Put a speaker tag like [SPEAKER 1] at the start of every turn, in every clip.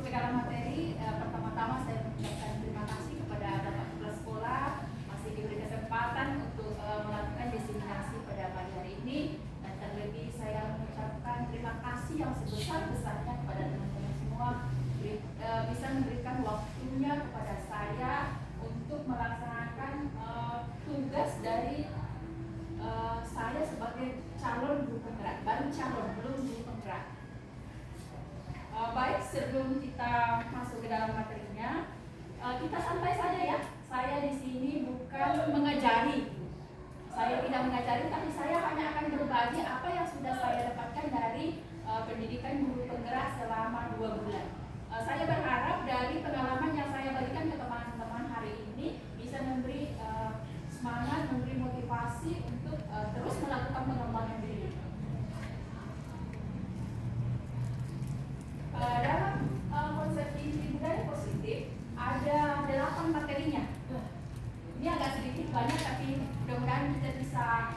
[SPEAKER 1] segala materi, pertama-tama saya mengucapkan terima kasih kepada Bapak Kepala Sekolah masih diberi kesempatan untuk melakukan diseminasi pada pagi hari ini, dan terlebih saya mengucapkan terima kasih yang sebesar-besarnya kepada teman-teman semua bisa memberikan waktunya kepada saya untuk melaksanakan tugas dari saya sebagai calon guru penggerak, baru calon, belum guru penggerak. Baik, sebelum kita masuk ke dalam materinya, kita santai saja ya. Saya di sini bukan mengajari, saya tidak mengajari, tapi saya hanya akan berbagi apa yang sudah saya dapatkan dari pendidikan guru penggerak selama 2 bulan. Saya berharap dari pengalaman yang saya berikan ke teman-teman hari ini bisa memberi semangat, memberi motivasi untuk terus melakukan pengembangan diri. Dalam konsep inti budaya positif ada 8 materinya. Ini agak sedikit banyak, tapi mudah-mudahan kita bisa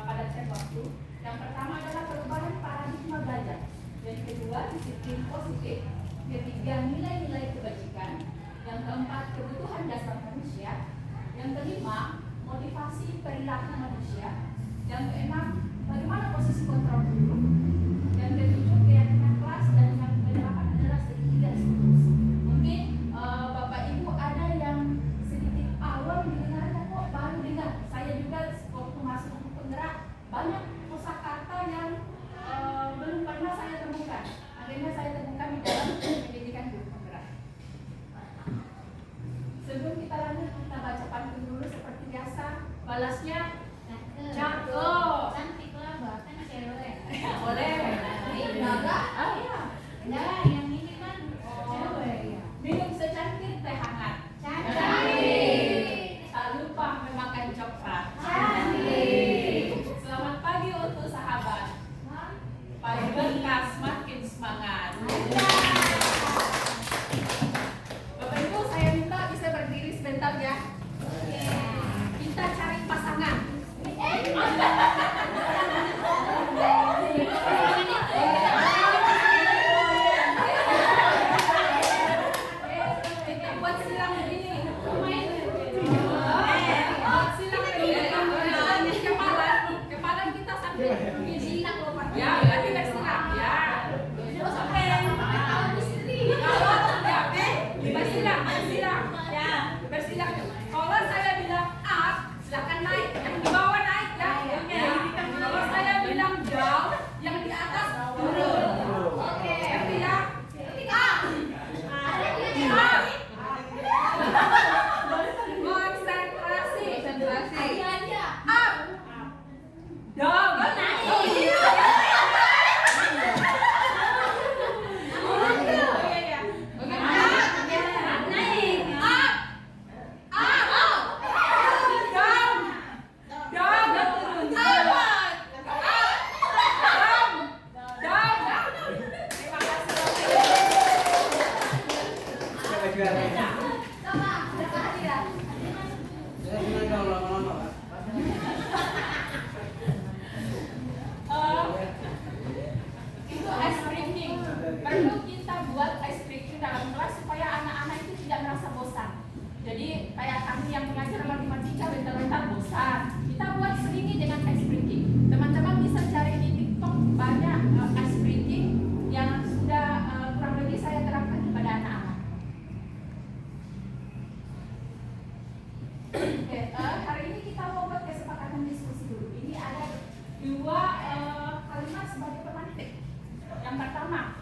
[SPEAKER 1] padatkan waktu. Yang pertama adalah perubahan paradigma belajar. Yang kedua, disiplin positif. Ketiga, nilai-nilai kebajikan. Yang keempat, kebutuhan dasar manusia. Yang kelima, motivasi perilaku manusia. Yang keenam, bagaimana posisi kontrol guru. Yang ketujuh, keyakinan kelas. Dan yang kedelapan adalah segitiga diskusi. Mungkin Bapak Ibu ada yang sedikit awam mendengarnya, kok baru dengar. Saya juga waktu masuk guru penggerak banyak kosakata yang belum pernah saya temukan. Akhirnya saya temukan di dalam pendidikan guru penggerak. Sebelum kita lanjut, kita baca pantun dulu seperti biasa. Balasnya cakep.
[SPEAKER 2] Cantik lah, bahkan cewek.
[SPEAKER 1] Boleh. Naga? Ah iya.
[SPEAKER 2] Nah, yang ini kan cewek ya.
[SPEAKER 1] Minum secantik teh hangat.
[SPEAKER 2] Cantik.
[SPEAKER 1] Tak lupa memakan coklat.
[SPEAKER 2] Cantik.
[SPEAKER 1] Selamat pagi untuk sahabat. Pagi berkas makin semangat. Bapak Ibu, saya minta bisa berdiri sebentar ya. Kita cari pasangan. Buat silang begini. Buat silang begini. Kepala kita sampai begini. Ya, lagi bersilang ya. Bersilang. Kalau saya bilang up, silakan naik. Yang di bawah naik ya. Kalau saya bilang down, yang di atas turun. Oke, ngerti ya? Up. Konsentrasi. Up. Down. Itu ice breaking. Perlu kita buat ice breaking dalam kelas supaya anak-anak itu tidak merasa bosan. Jadi kayak kami yang mengajar matematika bentar-bentar bosan. Kita buat sedikit dengan ice breaking. Teman-teman bisa cari di TikTok banyak ice breaking yang sudah kurang lebih saya terapkan kepada anak-anak. Oke, hari ini kita mau buat kesepakatan diskusi dulu. Ini ada 2 kalimat sebagai pemantik. Yang pertama,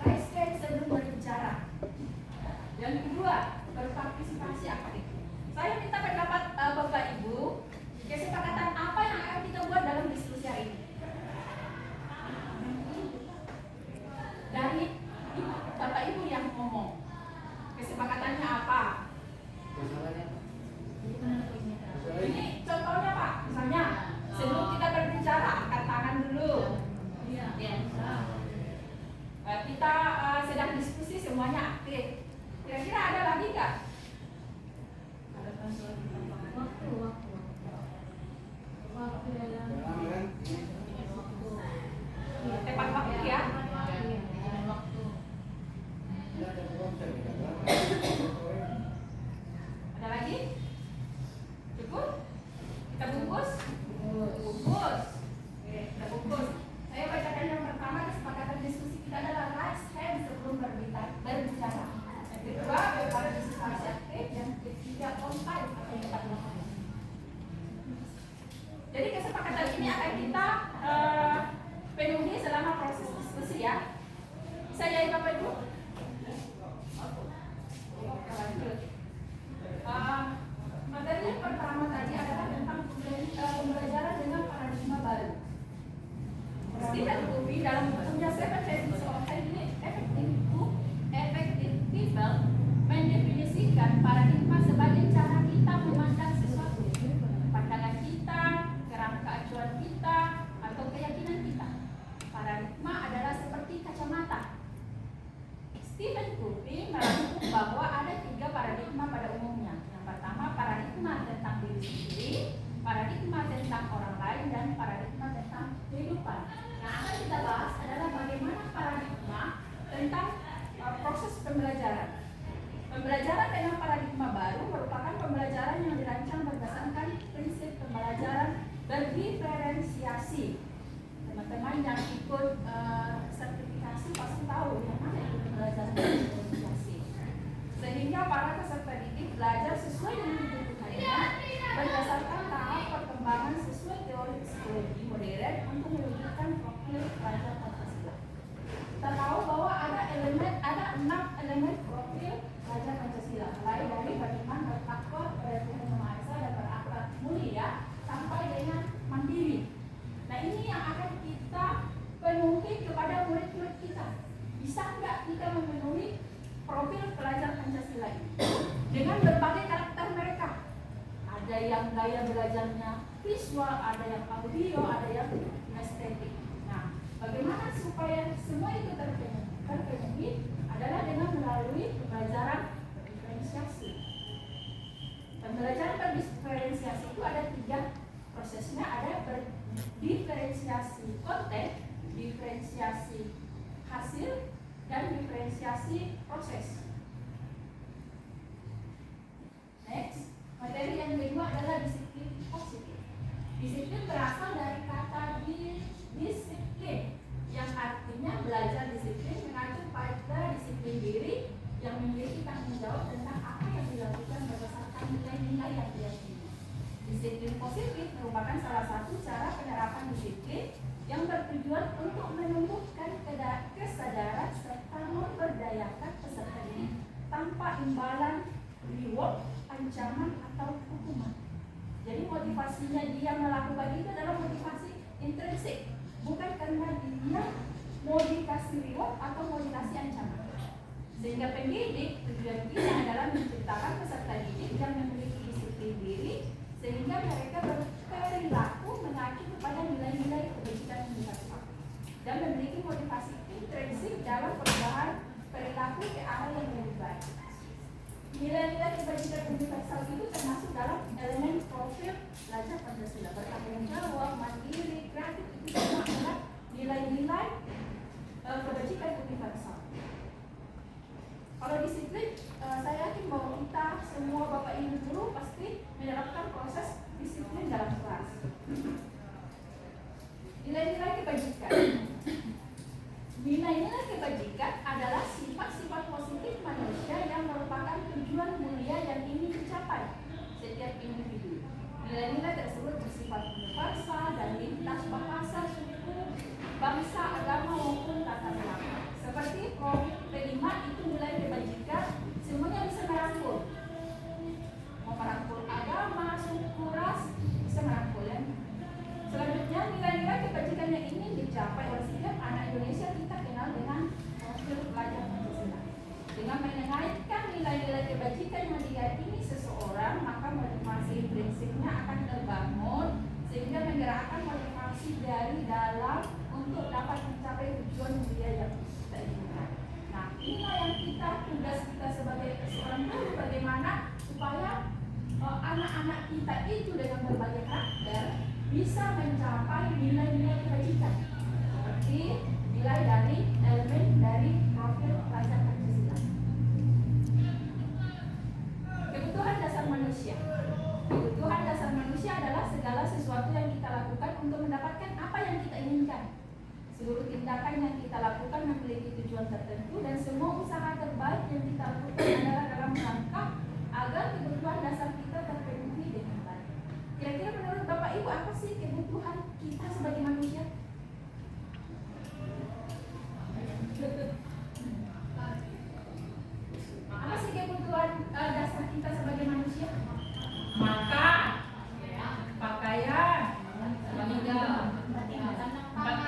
[SPEAKER 1] respect sebelum berbicara. Yang kedua, berpartisipasi aktif. Saya minta pendapat Bapak Ibu, kesepakatan apa yang akan kita buat dalam diskusi hari ini? Dari Bapak Ibu yang ngomong, kesepakatannya apa? Ini contohnya Pak, misalnya sebelum kita berbicara angkat tangan dulu. Kita sedang diskusi semuanya aktif. Kira-kira ada lagi nggak?
[SPEAKER 2] Waktu dalam
[SPEAKER 1] Tepat waktu ya. disiplin, paradigma tentang orang lain, dan paradigma tentang kehidupan. Yang akan kita bahas adalah bagaimana paradigma tentang proses pembelajaran. Pembelajaran dengan paradigma baru merupakan pembelajaran yang dirancang berdasarkan prinsip pembelajaran berdiferensiasi. Teman-teman yang ikut sertifikasi pasti tahu yang mana itu pembelajaran berdiferensiasi. Sehingga para peserta didik belajar sesuai dengan kebutuhannya berdasarkan tahap perkembangan sesuai teori psikologi modern untuk mewujudkan profil pelajar Pancasila. Kita tahu bahwa ada 6 elemen profil pelajar Pancasila, mulai dari bagaimana bertakwa kepada Tuhan Yang Maha Esa dan berakhlak mulia sampai dengan mandiri. Nah, ini yang akan kita penuhi kepada murid-murid kita. Bisa nggak kita memenuhi profil pelajar Pancasila ini dengan berbagai karakter mereka? Ada yang gaya belajarnya visual, ada yang audio, ada yang estetik. Nah, bagaimana supaya semua itu terpenuhi adalah dengan melalui pembelajaran berdiferensiasi. Pembelajaran berdiferensiasi itu ada 3 prosesnya, ada diferensiasi konten, diferensiasi hasil, dan diferensiasi proses. Next, materi yang kedua adalah disiplin positif. Disiplin berasal dari kata disiplin, yang artinya belajar disiplin mengacu pada disiplin diri yang memiliki tanggung jawab tentang apa yang dilakukan berdasarkan nilai-nilai yang diyakini. Disiplin positif merupakan salah satu cara penerapan disiplin yang bertujuan untuk menumbuhkan kesadaran serta memberdayakan peserta didik tanpa imbalan reward, ancaman, atau hukuman. Jadi motivasinya dia melakukan itu adalah motivasi intrinsik, bukan karena dia mau dikasih reward atau mau dikasih ancaman. Sehingga pendidik tujuan kita adalah menciptakan peserta didik yang memiliki disiplin diri sehingga mereka berperilaku mengacu kepada nilai-nilai kebajikan universal dan memiliki motivasi intrinsik dalam perubahan perilaku ke arah yang lebih baik. Nilai-nilai kebajikan universal itu termasuk dalam elemen profil pelajar Pancasila: bertanggung jawab, mandiri, kreatif. Itu semua adalah nilai-nilai kebajikan universal. Kalau disiplin, saya yakin bahwa kita semua Bapak Ibu guru pasti menerapkan proses disiplin dalam kelas. Nilai-nilai kebajikan. Nilai-nilai kebajikan adalah sifat-sifat positif manusia yang merupakan tujuan mulia yang ingin dicapai setiap individu. Nilai-nilai tersebut bersifat universal dan lintas bahasa, suku, bangsa, agama maupun tata krama. Seperti kelima itu nilai kebajikan, semuanya bisa merangkul. Mau merangkul agama, suku, ras, bisa merangkul ya. Selanjutnya, nilai-nilai kebajikan yang ingin dicapai oleh setiap anak Indonesia kita kenal dengan profil pelajar Pancasila. Dengan mengaitkan nilai-nilai kebajikan yang diyakini seseorang, maka motivasi prinsipnya akan terbangun sehingga menggerakkan motivasi dari dalam untuk dapat mencapai tujuan mulia yang kita inginkan. Nah, inilah yang tugas kita sebagai seorang guru, bagaimana supaya anak-anak kita itu dengan berbagai karakter bisa mencapai nilai-nilai kebajikan seperti nilai dari elemen dari profil pelajar Pancasila. Kebutuhan dasar manusia. Kebutuhan dasar manusia adalah segala sesuatu yang kita lakukan untuk mendapatkan apa yang kita inginkan. Seluruh tindakan yang kita lakukan memiliki tujuan tertentu dan semua usaha terbaik yang kita lakukan adalah dalam rangka agar kebutuhan dasar kita terpenuhi dengan baik. Kira-kira menurut Bapak Ibu apa sih kebutuhan kita sebagai manusia? Apa sih kebutuhan dasar kita sebagai manusia? Makan, pakaian, tempat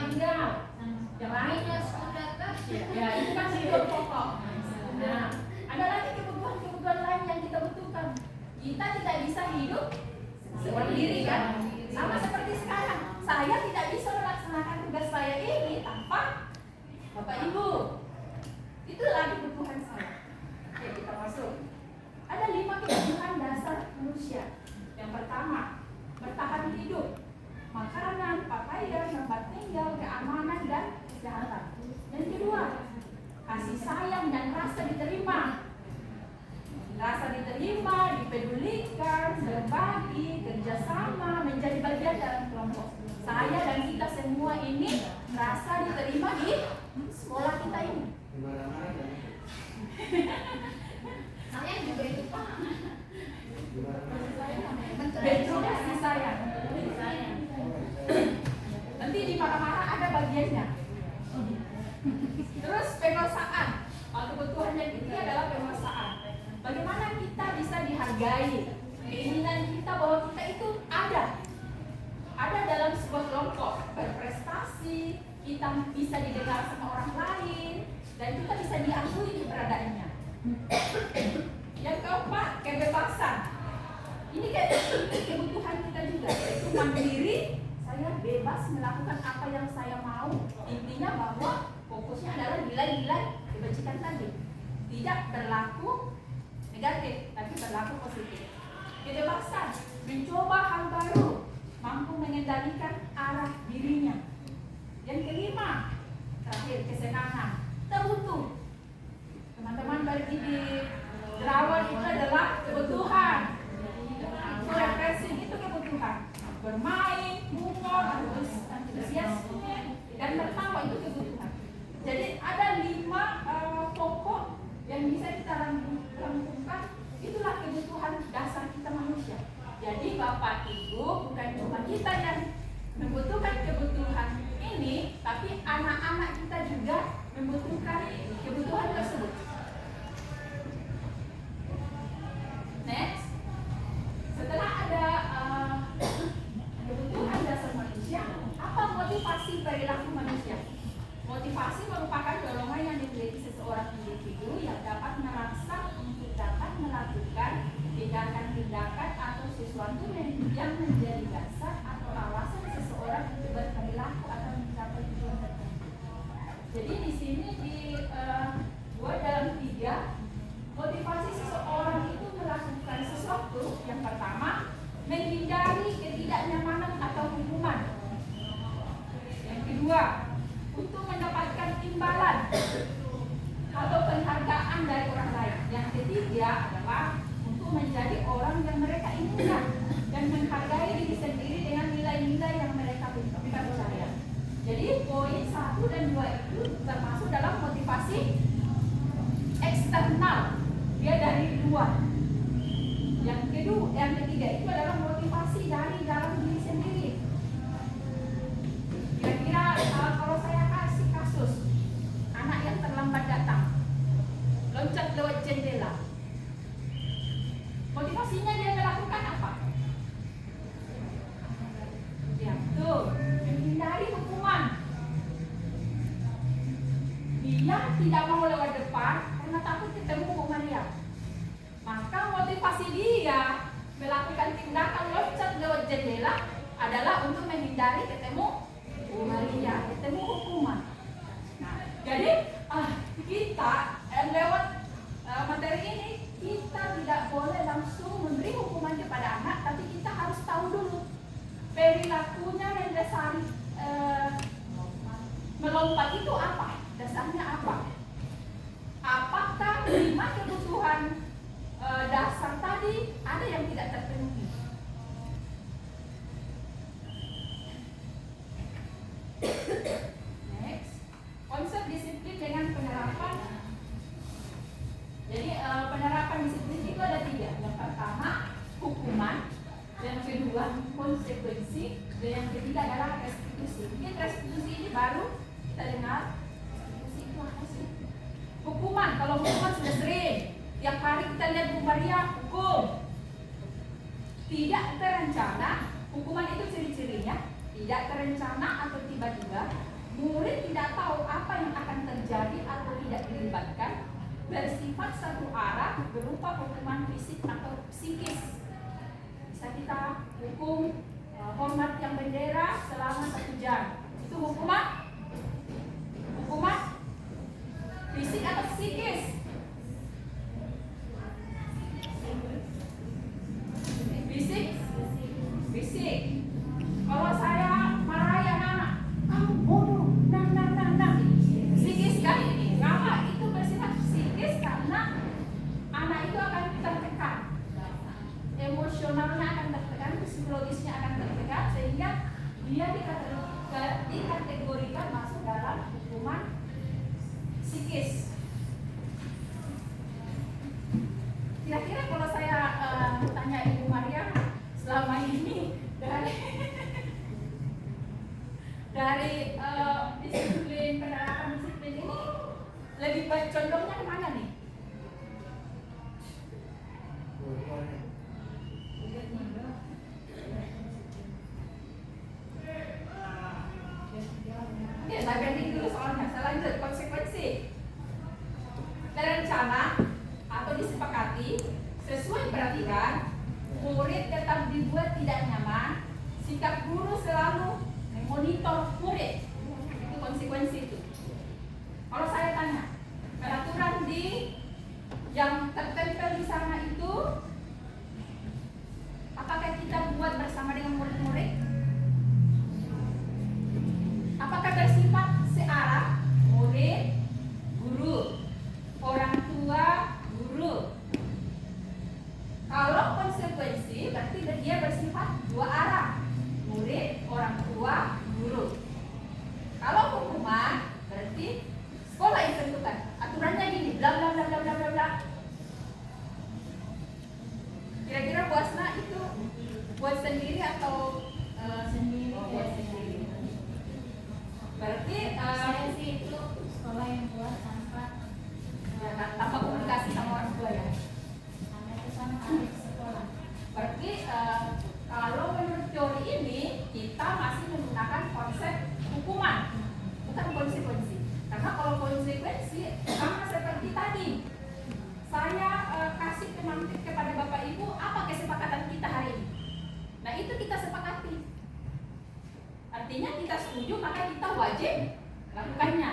[SPEAKER 1] tinggal, yang lainnya ya itu kan hidup pokok. Nah, ada lagi kebutuhan lain yang kita butuhkan. Kita tidak bisa hidup sendiri kan? Sama seperti sekarang, saya tidak bisa melaksanakan tugas saya ini tanpa Bapak Ibu. Itulah kebutuhan saya. Oke, kita masuk. Ada 5 kebutuhan dasar manusia. Yang pertama sayang dan rasa diterima. Rasa diterima, dipedulikan, berbagi, kerjasama, menjadi bagian dalam kelompok. Saya dan kita semua ini rasa diterima di sekolah kita ini.
[SPEAKER 2] Saya juga itu Pak.
[SPEAKER 1] Betul kasih sayang. Nanti di marah-marah ada bagiannya. Terus penguasaan. Kebutuhan yang ketiga adalah penguasaan. Bagaimana kita bisa dihargai? Keinginan kita bahwa kita itu ada dalam sebuah kelompok, berprestasi, kita bisa didengar sama orang lain, dan kita bisa diakui keberadaannya. Yang keempat, kebebasan. Ini kebutuhan kita juga, yaitu mandiri. Saya bebas melakukan apa yang saya mau. Intinya bahwa fokusnya adalah nilai-nilai kebajikan tadi. Tidak berlaku negatif, tapi berlaku positif. Kebebasan, mencoba hal baru, mampu mengendalikan arah dirinya. Yang kelima, terakhir, kesenangan, terbutuh. Teman-teman pergi di Derawan itu adalah kebutuhan. Refreshing itu kebutuhan. Bermain, humor, antusiasme, dan tertawa itu kebutuhan. Jadi ada 5 pokok yang bisa kita rangkumkan. Itulah kebutuhan dasar kita manusia. Jadi Bapak Ibu, bukan cuma kita yang membutuhkan kebutuhan ini, tapi anak-anak kita juga membutuhkan kebutuhan tersebut. Next, setelah ada kebutuhan dasar manusia, apa motivasi perilaku manusia? Motivasi merupakan dorongan yang dimiliki seseorang individu yang dapat merangsang untuk dapat melakukan tindakan-tindakan atau sesuatu yang menjadi dasar atau alasan seseorang untuk berperilaku atau mencapai tujuan tertentu. Jadi di sini dibuat dalam 3. Motivasi seseorang itu melakukan sesuatu. Yang pertama, menghindari ketidaknyamanan atau hukuman. Yang kedua, untuk mendapatkan imbalan atau penghargaan dari orang lain. Yang ketiga adalah untuk menjadi orang yang mereka inginkan dan menghargai diri sendiri dengan nilai-nilai yang mereka percaya. Jadi poin 1 dan 2 itu termasuk dalam motivasi eksternal. Dia dari luar. Yang ketiga itu adalah motivasi dari dalam diri sendiri. Kira-kira kalau saya kasih kasus anak yang terlambat datang, loncat lewat jendela, motivasinya dia melakukan apa? Ya, tuh, menghindari hukuman. Dia tidak mau lewat depan karena takut ketemu Bu Maria. Maka motivasi dia melakukan tindakan loncat lewat jendela adalah untuk menghindari ketemu Bu Maria, ketemu hukuman. Nah, jadi kita lewat materi ini kita tidak boleh langsung memberi hukuman kepada anak, tapi kita harus tahu dulu perilakunya mendasari melompat itu apa, dasarnya apa. Apakah 5 kebutuhan dasar tadi ada yang tidak terpenuhi? Next, konsep disiplin dengan penerapan. Jadi penerapan disiplin itu ada 3. Yang pertama, hukuman. Yang kedua, konsekuensi. Dan yang ketiga adalah restitusi. Mungkin restitusi ini baru kita dengar. Restitusi itu apa sih? Hukuman. Kalau hukuman sudah sering. Tiap hari kita lihat Bu Maria hukum. Tidak terencana. Hukuman itu ciri-cirinya tidak terencana atau tiba-tiba. Murid tidak tahu apa yang akan terjadi atau tidak dilibatkan. Bersifat satu arah berupa hukuman fisik atau psikis. Bisa kita hukum hormat yang bendera selama 1 jam. Itu hukuman fisik atau psikis? Fisik. Kalau saya marahi anak, kamu bodoh, nah. Psikis kan? Kalau itu bersifat psikologisnya akan tertekan sehingga dia dikategorikan masuk dalam hukuman psikis. Kira-kira kalau saya tanya Ibu Maria selama ini dari disiplin penerapan disiplin ini lebih baik condongnya kemana nih? Oke, saya ganti dulu soalnya. Saya lanjut konsekuensi. Terencana atau disepakati sesuai peraturan, murid tetap dibuat tidak nyaman. Sikap guru selalu memonitor murid. Itu konsekuensi itu. Kalau saya tanya, peraturan yang tertempel di sana itu apakah kita buat bersama dengan murid-murid? Apakah bersifat searah? Murid, guru, orang tua, guru. Kalau konsekuensi berarti dia bersifat dua arah. Murid, orang tua, guru. Kalau hukuman berarti sekolah yang tentukan. Aturannya gini, bla bla bla bla bla bla bla. Kira-kira puasna itu buat sendiri atau sendiri? Buat sendiri. Berarti
[SPEAKER 2] Saya sih itu sekolah yang buat tanpa
[SPEAKER 1] komunikasi sama orang tua ya.
[SPEAKER 2] Karena itu kan harus sekolah.
[SPEAKER 1] Berarti kalau menurut teori ini kita masih menggunakan konsep hukuman, bukan konsekuensi. Karena kalau konsekuensi sama seperti tadi, saya kasih pemantik kepada Bapak Ibu, apa kesepakatan kita hari ini? Nah itu kita sepakati. Artinya kita setuju maka kita wajib lakukannya.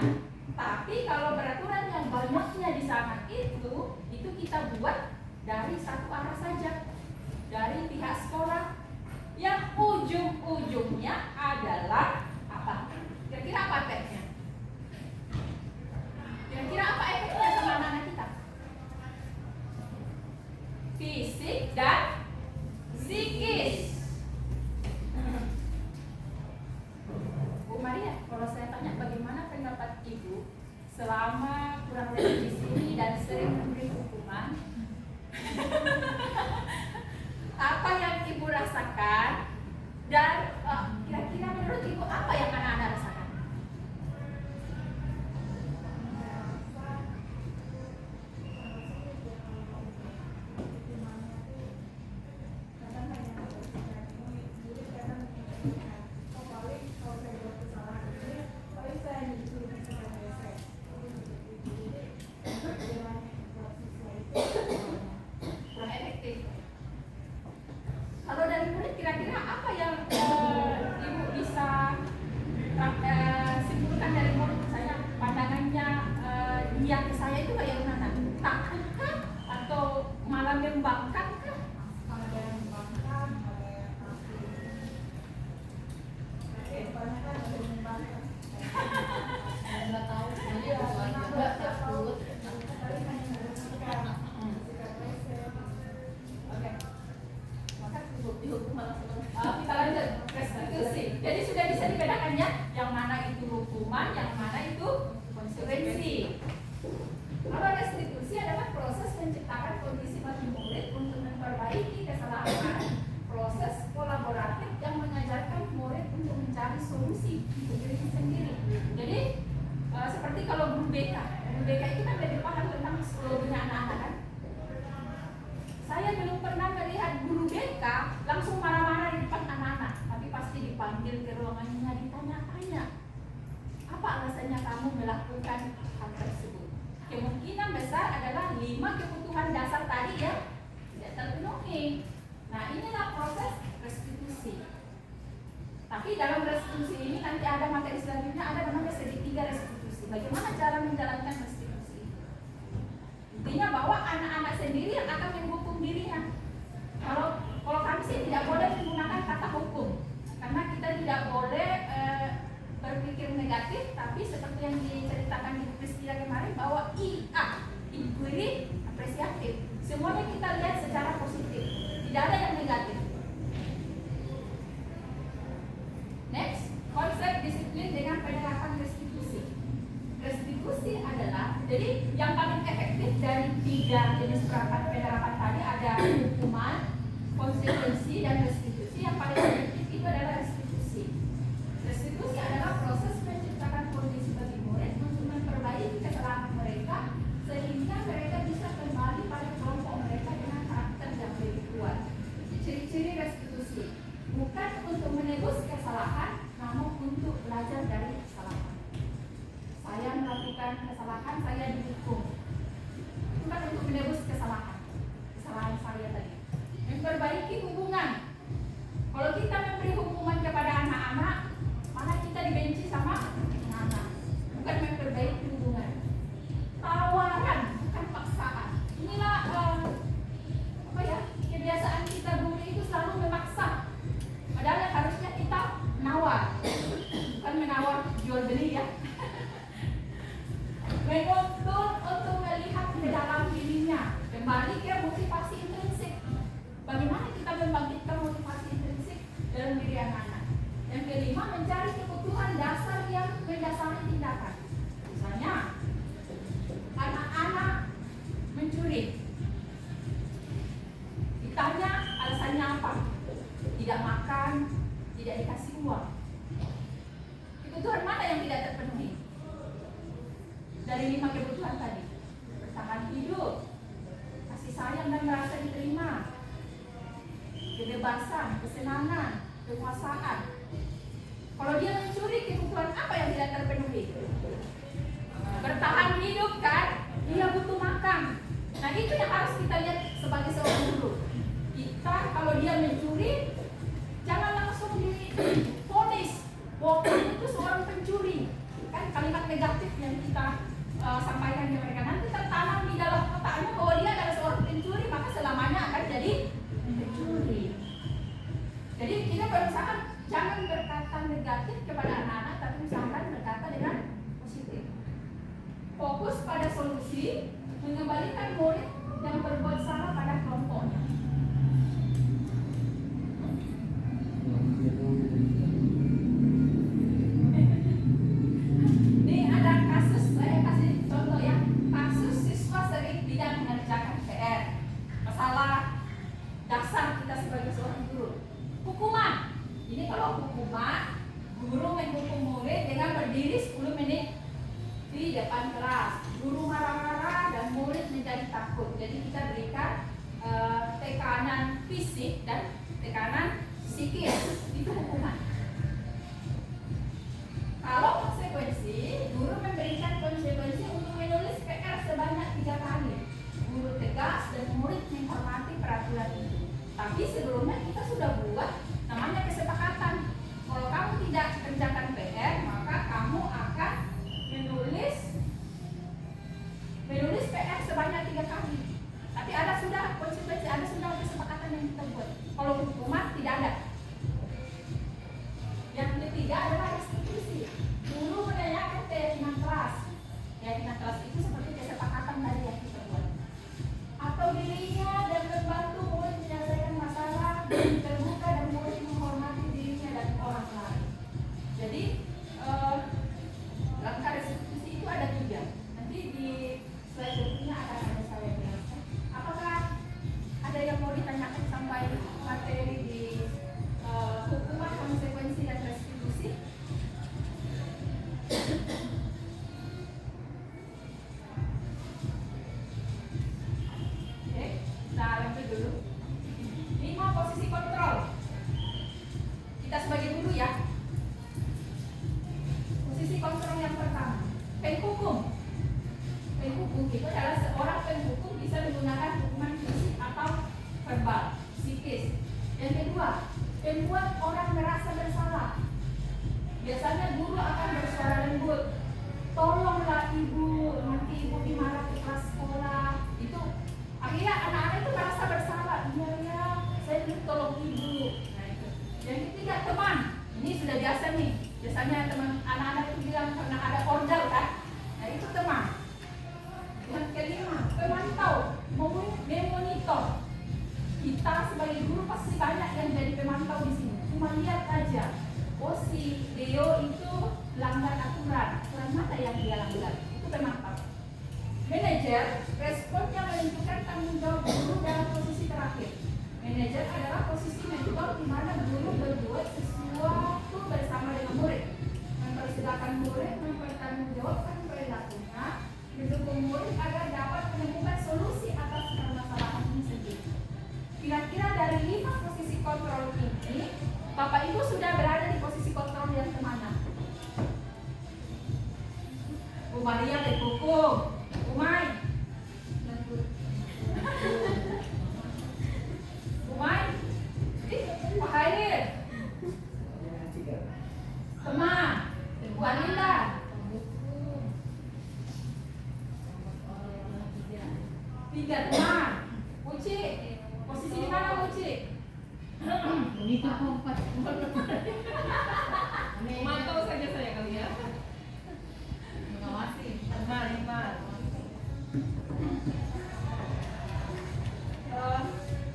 [SPEAKER 1] Tapi kalau peraturan yang banyaknya di sana itu kita buat dari satu arah saja, dari pihak sekolah, yang ujung-ujungnya adalah apa? Kira-kira apa efeknya? Kira-kira apa efeknya sama anak-anak kita? Fisik dan psikis. Bu Maria, kalau saya tanya bagaimana pendapat Ibu selama kurang lebih di sini dan sering memberi hukuman, apa yang Ibu rasakan dan kira-kira menurut Ibu apa yang anak-anak rasakan? Kurang efektif. Kalau dari murid kira-kira apa yang Ibu bisa simpulkan dari murid saya, pandangannya dia ke saya itu kayak gimana? Takut kah? Atau malah membangkang kah?
[SPEAKER 3] Ada yang membangkang, ada yang takut. Kebanyakan ada yang membangkang.
[SPEAKER 2] Nggak tahu sebenarnya
[SPEAKER 3] Iya,
[SPEAKER 2] juga
[SPEAKER 3] karena
[SPEAKER 2] juga
[SPEAKER 3] nggak tahu.
[SPEAKER 2] takut.
[SPEAKER 3] Tapi hanya bersikap rese.
[SPEAKER 1] Oke. Maka dihukum malah kita lanjut restitusi. Jadi sudah bisa dibedakan ya, yang mana itu hukuman, yang mana itu konsekuensi. Kalau restitusi adalah proses menciptakan kondisi bagi murid untuk memperbaiki kesalahan, proses kolaboratif yang mengajarkan murid untuk mencari solusi untuk dirinya sendiri. Jadi seperti kalau guru BK itu kan lebih paham tentang psikologinya anak-anak kan. Saya belum pernah melihat guru BK langsung marah-marah di depan anak-anak, tapi pasti dipanggil ke ruangannya, ditanya-tanya, apa alasannya kamu melakukan hal tersebut? Kemungkinan besar adalah 5 kebutuhan dasar tadi yang tidak terpenuhi. Nah inilah proses restitusi. Tapi dalam restitusi ini nanti ada materi selanjutnya, ada namanya segitiga restitusi. Bagaimana cara menjalankan restitusi? Intinya bahwa anak-anak sendiri yang akan menghukum dirinya. Kalau kami sih tidak boleh menggunakan kata hukum, karena kita tidak boleh berpikir negatif, tapi seperti yang diceritakan di peristiwa kemarin bahwa inquiry apresiatif. Semuanya kita lihat secara positif, tidak ada yang negatif. tiga jenis perangkat penerapan tadi ada hukuman, konsekuensi, dan restitusi. Yang paling efektif itu adalah restitusi. Restitusi adalah proses menciptakan kondisi bagi murid untuk memperbaiki kesalahan mereka sehingga mereka bisa kembali pada kelompok mereka dengan karakter yang lebih kuat. Ciri-ciri restitusi bukan untuk menebus kesalahan, namun untuk belajar dari kesalahan. Saya melakukan kesalahan, saya dihukum. Bukan untuk menebus kesalahan saya tadi. Memperbaiki hubungan. Kalau kita memberi hukuman kepada anak-anak, malah kita dibenci sama anak-anak. Bukan memperbaiki hubungan. Tawaran, bukan paksaan. Inilah kebiasaan kita dulu itu selalu memaksa. Padahal yang harusnya kita menawar, bukan menawar jual beli ya. Menuntun untuk melihat ke dalam dirinya, kembali ke motivasi intrinsik. Bagaimana kita membangkitkan motivasi intrinsik dalam diri anak-anak? Yang kelima, mencari kebutuhan dasar yang mendasari tindakan. Misalnya, anak-anak mencuri. Ditanya alasannya apa? Tidak makan, tidak dikasih uang. Kebutuhan mana yang tidak terpenuhi? Dari 5 kebutuhan tadi, bertahan hidup, kasih sayang dan merasa diterima, kebebasan, kesenangan, kekuasaan. Kalau dia mencuri, kebutuhan apa yang tidak terpenuhi? Bertahan hidup kan? Dia butuh makan. Nah itu yang harus kita lihat sebagai seorang guru. Kita kalau dia mencuri, jangan langsung divonis bahwa kamu itu seorang pencuri. Kan kalimat negatif yang kita sampaikan ke mereka, nanti tertanam di dalam otaknya bahwa dia adalah seorang pencuri, maka selamanya akan jadi pencuri. Jadi kita berusaha jangan berkata negatif kepada anak-anak, tapi usahakan berkata dengan positif. Fokus pada solusi, mengembalikan murid yang berbuat salah pada kelompoknya. Ini ada kasus, saya kasih contoh ya. Kasus siswa sering tidak mengerjakan PR. Masalah dasar kita sebagai seorang guru. Hukuman. Ini kalau hukuman, guru menghukum murid dengan berdiri 10 menit di depan kelas. Guru marah-marah dan murid menjadi takut. Jadi kita berikan tekanan fisik dan tekanan psikis. Itu hukuman. Kalau konsekuensi, guru memberikan konsekuensi untuk menulis PR sebanyak 3 kali. Guru tegas dan murid menghormati peraturan itu. Tapi sebelumnya kita sudah buat namanya kesepakatan. Kalau kamu tidak kerjakan PR, maka kamu akan menulis PR sebanyak 3 kali. Tapi ada sudah konsekuensi, ada sudah kesepakatan yang kita buat. Kalau hukuman tidak ada. Yang ketiga adalah restitusi. Guru menanyakan keyakinan kelas. Keyakinan kelas itu seperti kesepakatan tadi yang kita buat. Atau dirinya dan membantu murid menyelesaikan masalah, terbuka dan murid menghormati dirinya dan orang lain. Jadi langkah restitusi itu ada 3. Nanti di slide berikutnya akan ada saya jelaskan. Apakah ada yang mau ditanyakan sampai materi di hukuman, konsekuensi dan restitusi? Oke, kita lanjut dulu. 5 posisi kontrol. Kita sebagai guru ya. Posisi kontrol yang pertama, penghukum. Penghukum itu adalah seorang penghukum bisa menggunakan hukuman fisik atau verbal, psikis. Yang kedua, membuat orang merasa bersalah. Biasanya guru akan bersuara lembut. Tolonglah ibu, nanti ibu dimarah di kelas sekolah. Itu akhirnya anak-anak itu merasa bersalah. Iya ya, saya belum tolong ibu. Nah itu. Yang ketiga, teman. Ini sudah biasa nih. Biasanya teman anak-anak itu bilang pernah ada ordal kan? Nah itu teman. Yang kelima, pemantau, memonitor. Kita sebagai guru pasti banyak yang jadi pemantau di sini. Cuma lihat aja, oh si Leo itu langgar aturan mana yang dia langgar? Itu pemantau. Manajer responnya tanggung jawab guru dalam posisi terakhir. Manajer adalah posisi mentor di mana guru berbuat sesuatu bersama dengan murid, mempersilahkan murid mempertanggungjawabkan perilakunya, mendukung murid agar dapat menemukan solusi atas permasalahan ini sendiri. Kira-kira dari 5 posisi kontrol ini, Bapak Ibu sudah berada di posisi kontrol yang kemana? Bu Maria berhukum, Bu Mai, Bu Mai, Pak Khair, teman, Bu Alinda, tiga teman, Uci, posisi di mana Uci?
[SPEAKER 2] Ini tuh kompat.
[SPEAKER 1] Mantau saja saya kali ya.
[SPEAKER 2] Mengawasi.
[SPEAKER 1] Teman.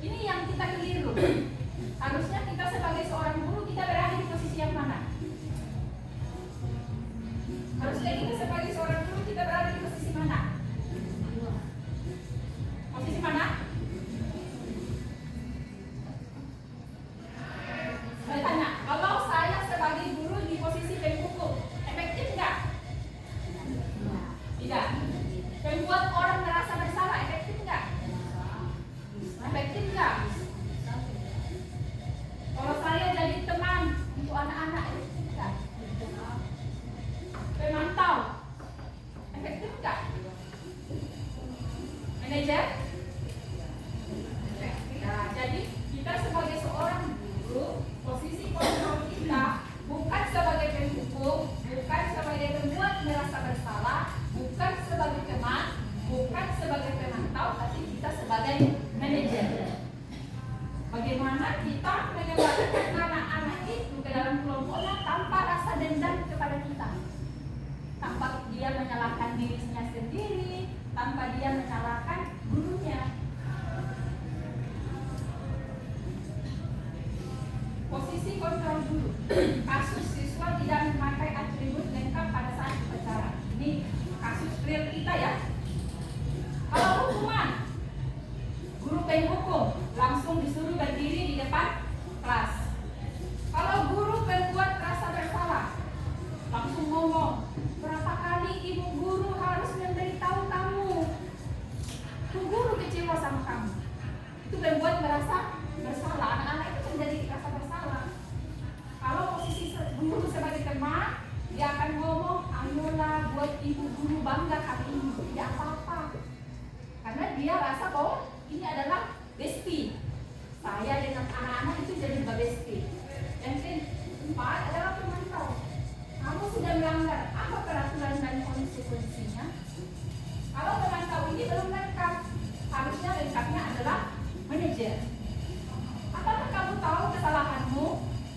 [SPEAKER 1] Ini yang kita keliru. Harusnya kita sebagai seorang guru kita berada di posisi yang mana? Harusnya kita sebagai seorang guru kita berada di posisi mana? Posisi mana? Saya tanya, kalau saya sebagai guru di posisi penghukum, efektif nggak? Tidak. Membuat orang merasa bersalah, efektif nggak? Efektif nggak? Kalau saya jadi teman untuk anak-anak, efektif nggak? Pemantau, efektif nggak? Manajer? Nah, jadi kita sebagai seorang guru, posisi kontrol kita bukan sebagai penghukum, bukan sebagai pembuat merasa bersalah, bukan sebagai teman, bukan sebagai pemantau, tapi kita sebagai manajer. Bagaimana kita menyebabkan anak-anak itu ke dalam kelompoknya tanpa rasa dendam kepada kita, tanpa dia menyalahkan dirinya sendiri, tanpa dia menyalahkan gurunya. Posisi kontrol guru. Kasus siswa tidak memakai atribut lengkap pada saat upacara. Ini kasus real kita ya. Kalau hukuman, guru penghukum langsung disuruh berdiri di depan kelas. Kalau guru pembuat rasa bersalah, langsung ngomong, berapa kali ibu guru harus memberitahu kamu? Tuh guru kecewa sama kamu. Itu membuat merasa bersalah. Anak-anak itu menjadi rasa bersalah. Kalau posisi guru sebagai teman, dia akan ngomong, ayolah buat ibu guru bangga kali ini, tidak apa-apa. Karena dia rasa bahwa ini adalah bestie. Saya dengan anak-anak itu jadi bestie. Yang keempat adalah pemantau. Kamu sudah melanggar, apa peraturan dan konsekuensinya? Kalau pemantau ini belum lengkap, harusnya lengkapnya adalah manajer. Apakah kamu tahu kesalahanmu?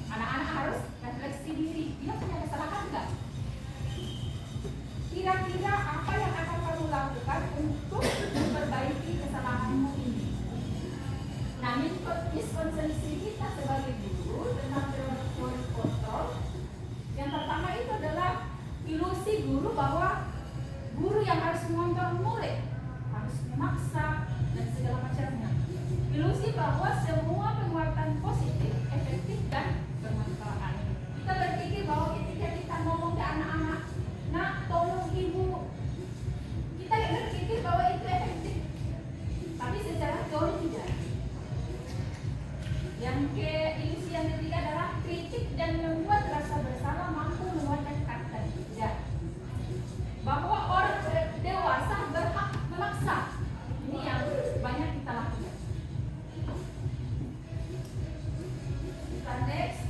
[SPEAKER 1] Anak-anak harus refleksi diri. Dia punya kesalahan enggak? Kira-kira apa yang akan kamu lakukan untuk memperbaiki kesalahanmu ini? Nah, miskonsepsi kita sebagai guru tentang teori kontrol, yang pertama itu adalah ilusi guru bahwa guru yang harus mengontrol murid, harus memaksa dan segala macamnya. Ilusi bahwa semua penguatan positif, efektif dan bermanfaat. Kita berpikir bahwa ketika kita ngomong ke anak-anak, nak tolong ibu, kita berpikir bahwa itu efektif, tapi secara teori tidak. Ilusi yang ketiga adalah kritik dan membuat rasa bersalah mampu menguatkan karakter. Tidak. Bahwa orang dewasa berhak memaksa. Ini yang banyak kita lakukan. Kita next.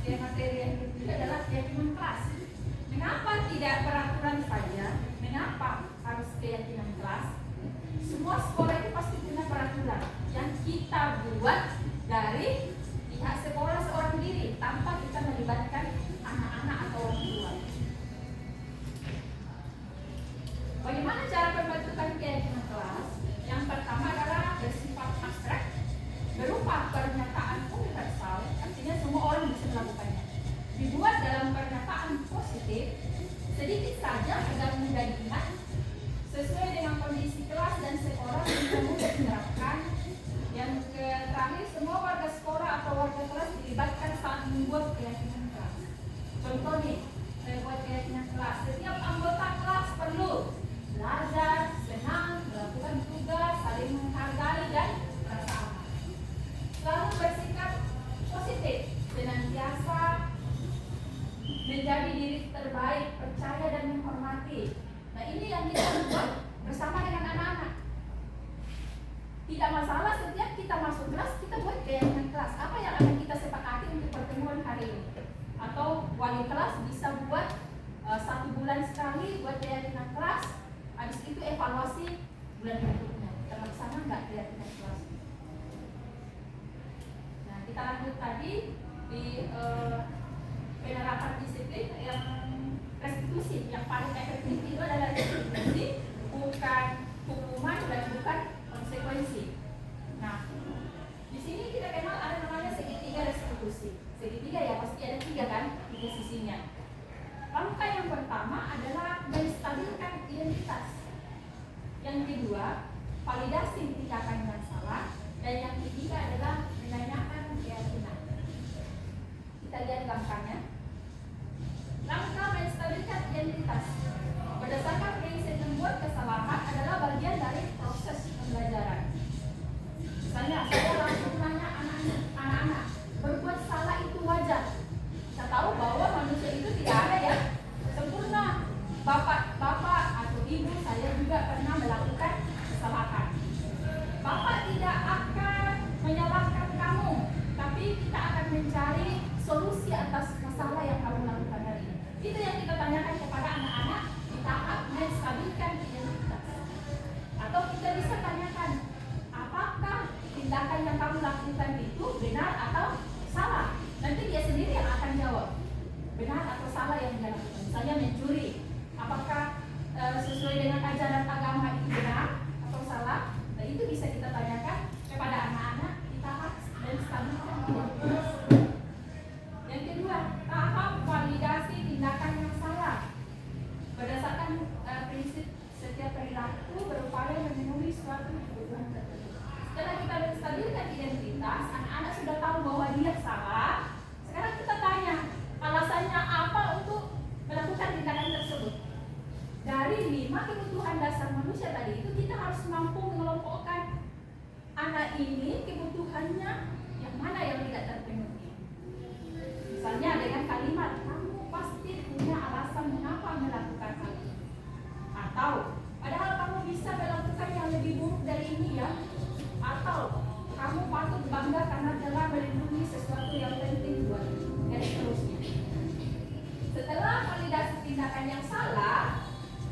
[SPEAKER 1] Tidak masalah setiap kita masuk kelas, kita buat keyakinan kelas. Apa yang akan kita sepakati untuk pertemuan hari ini? Atau wali kelas bisa buat 1 bulan sekali buat keyakinan kelas. Habis itu evaluasi bulan berikutnya. Terlaksana nggak keyakinan kelas? Nah, kita lanjut tadi di penerapan disiplin yang restitusi. Yang paling efektif itu adalah restitusi, bukan hukuman dan bukan konsekuensi. Nah, di sini kita kenal ada namanya segitiga restitusi. Segitiga ya pasti ada 3 kan, 3 sisinya. Langkah yang pertama adalah menstabilkan identitas. Yang kedua, validasi tindakan yang salah. Dan yang ketiga adalah menanyakan keyakinan. Kita lihat langkahnya. Langkah menstabilkan identitas. Berdasarkan prinsip membuat kesalahan adalah bagian dari proses pembelajaran. Misalnya, saya langsung nanya anak-anak, berbuat salah itu wajar. Kita tahu bahwa manusia itu tidak ada yang sempurna. Bapak atau ibu saya juga pernah melakukan kesalahan. Bapak tidak akan menyalahkan kamu, tapi kita akan mencari solusi atas masalah yang kamu lakukan hari ini. Itu yang kita tanyakan kepada anak-anak di tahap menstabilkan identitas. Atau kita bisa tanyakan, apakah tindakan yang kamu lakukan itu benar atau salah? Nanti dia sendiri yang akan jawab benar atau salah yang dia lakukan. Misalnya mencuri, apakah sesuai dengan ajaran agama itu benar atau salah? Nah, itu bisa kita tanyakan kepada anak-anak di tahap menstabilkan identitas. Yang kedua, tahap validasi tindakan yang salah. Berdasarkan prinsip setiap perilaku berupaya memenuhi suatu kebutuhan tertentu. Setelah kita menstabilkan identitas, anak-anak sudah tahu bahwa dia salah. Sekarang kita tanya, alasannya apa untuk melakukan tindakan tersebut? Dari 5 kebutuhan dasar manusia tadi itu, kita harus mampu mengelompokkan anak ini kebutuhannya yang mana yang tidak terpenuhi. Misalnya dengan kalimat, kamu pasti punya alasan mengapa melakukan hal ini. Atau, padahal kamu bisa melakukan yang lebih buruk dari ini ya. Atau, kamu patut bangga karena telah melindungi sesuatu yang penting buatmu. Dan seterusnya. Setelah validasi tindakan yang salah,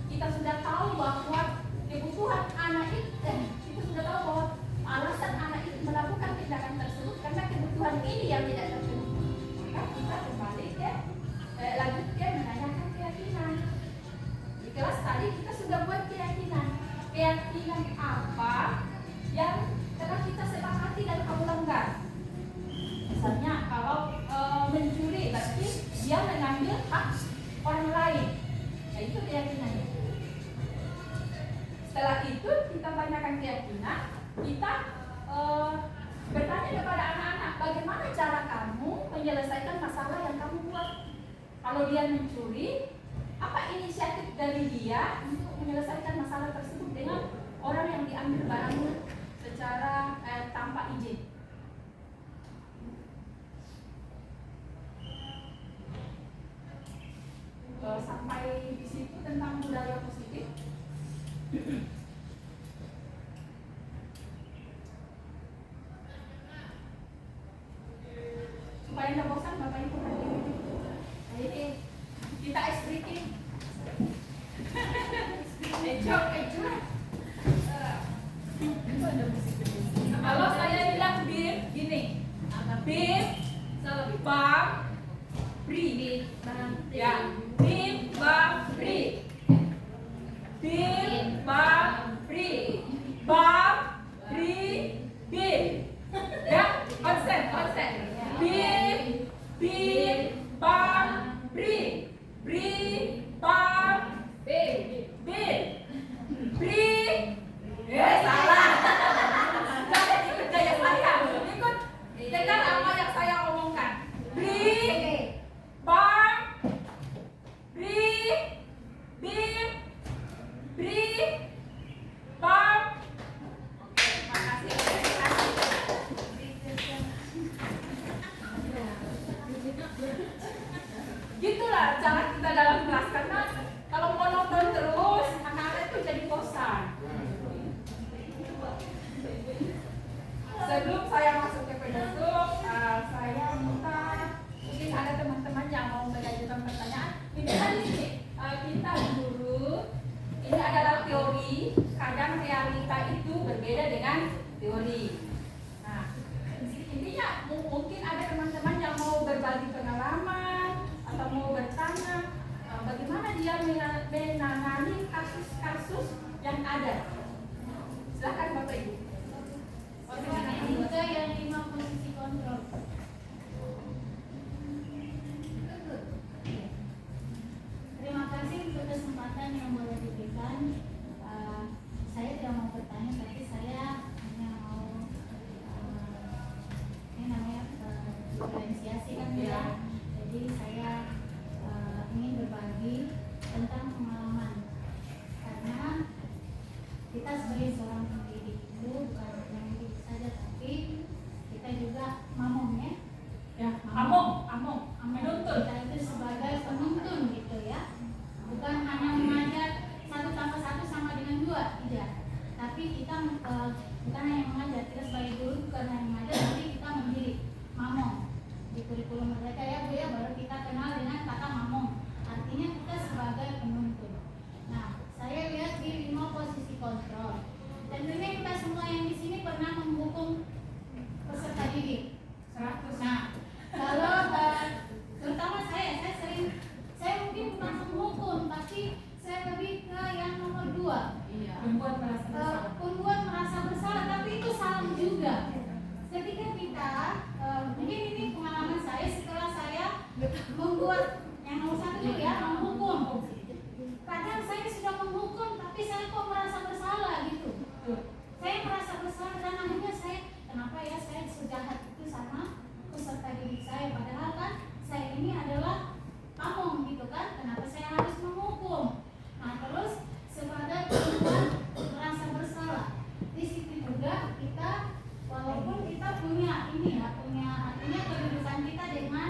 [SPEAKER 1] kita sudah tahu bahwa kebutuhan anak itu, kita sudah tahu bahwa alasan anak itu melakukan tindakan tersebut karena kebutuhan ini yang tidak terpenuhi. Maka kita kembali ke lanjut ke menanyakan keyakinan. Di kelas tadi kita sudah buat keyakinan. Keyakinan apa yang telah kita sepakati dan kamu langgar? Misalnya kalau mencuri, berarti dia mengambil hak orang lain. Nah, itu keyakinannya. Setelah itu kita tanyakan keyakinan, kita bertanya kepada anak-anak, bagaimana cara kamu menyelesaikan masalah yang kamu buat? Kalau dia mencuri, apa inisiatif dari dia untuk menyelesaikan masalah tersebut dengan orang yang diambil barangnya secara tanpa izin? Sampai di situ tentang budaya positif. Supaya tidak bosan, Bapak Ibu ini kita ice breaking. Kalau saya bilang bir, gini, bir, bang, bri, ya, bir, bang, bri, bir, bang, bri, bang, bri, bir, ya, konsen, bir, bang, bri, bang, bir, bri, salah. Jangan ikut gaya saya, ikut dengar apa yang saya omongkan. Bri, bang, bri, sebelum saya masuk ke penutup, saya minta mungkin ada teman-teman yang mau mengajukan pertanyaan. Ini kan kita guru, ini adalah teori, kadang realita itu berbeda dengan teori. Nah, intinya mungkin ada teman-teman yang mau berbagi pengalaman atau mau bertanya bagaimana dia menangani kasus-kasus yang ada. Silakan Bapak Ibu.
[SPEAKER 2] Ini juga yang 5 posisi kontrol. Terima kasih untuk kesempatan yang boleh diberikan. Saya tidak mau bertanya, tapi saya hanya mau ini namanya diferensiasi kan ya. Jadi saya ingin berbagi tentang pengalaman, karena kita sebagai seorang pendidik itu bukan pendidik saja, tapi kita juga mamong ya.
[SPEAKER 1] Ya, among, menuntut.
[SPEAKER 2] Kita itu sebagai penuntun gitu ya. Bukan hanya mengajar 1+1 sama dengan 2, tidak. Tapi kita bukan hanya mengajar, kita sebagai guru bukan hanya mengajar, tapi kita mendidik mamong di kurikulum mereka ya Bu ya, baru kita kenal dengan kata mamong. Artinya kita sebagai penuntun. Nah, saya lihat di 5 posisi kontrol. Tentunya kita semua yang di sini pernah menghukum peserta didik.
[SPEAKER 1] 100.
[SPEAKER 2] Nah, kalau terutama saya mungkin bukan menghukum, tapi saya lebih ke yang nomor 2.
[SPEAKER 1] Iya. Membuat merasa bersalah,
[SPEAKER 2] tapi itu salah juga. Ketika kita mungkin ini pengalaman saya setelah saya membuat yang nomor 1 dulu ya, menghukum. Kadang saya sudah menghukum, tapi saya kok merasa bersalah gitu. Saya merasa bersalah dan akhirnya kenapa ya saya sejahat itu sama peserta didik saya, padahal kan saya ini adalah pamong gitu kan, kenapa saya harus menghukum. Nah terus sebagai perempuan merasa bersalah, di situ juga kita walaupun kita punya ini ya, punya artinya kedudukan kita dengan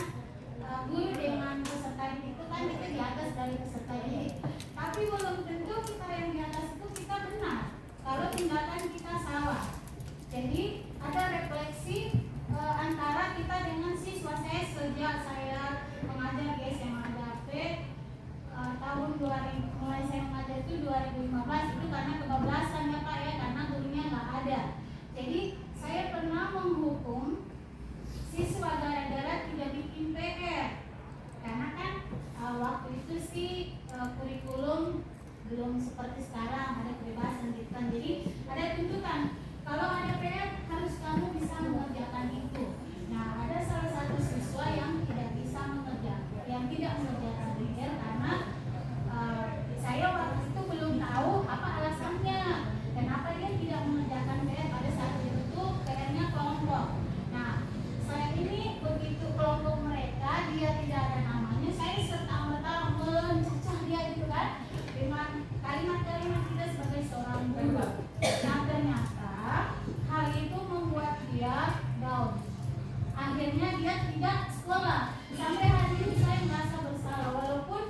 [SPEAKER 2] guru dengan peserta didik itu kan kita di atas dari peserta didik, tapi belum tentu kita yang di atas itu kita benar kalau tindakan kita salah. Jadi ada refleksi antara kita dengan siswa. Saya sejak saya mengajar di SMA ADAP tahun 2000, mulai saya mengajar itu 2015, itu karena kebablasan ya Pak ya, karena gurunya nggak ada. Jadi saya pernah menghukum siswa gara-gara tidak bikin PR, karena kan waktu itu sih kurikulum belum seperti sekarang ada kebebasan gitu kan. Jadi ada tuntutan kalau ada PR harus kamu bisa mengerjakan itu. Nah ada salah satu siswa yang tidak bisa mengerjakan PR karena saya waktu itu belum tahu apa alasannya kenapa dia tidak mengerjakan PR pada saat itu PR-nya kelompok. Nah saya ini begitu kelompok mereka dia tidak ada namanya, saya serta-merta mencacah dia gitu kan dengan kalimat-kalimat kita sebagai seorang guru. Nah ternyata hal itu membuat dia down. Akhirnya dia tidak sekolah. Sampai hari ini saya merasa bersalah, walaupun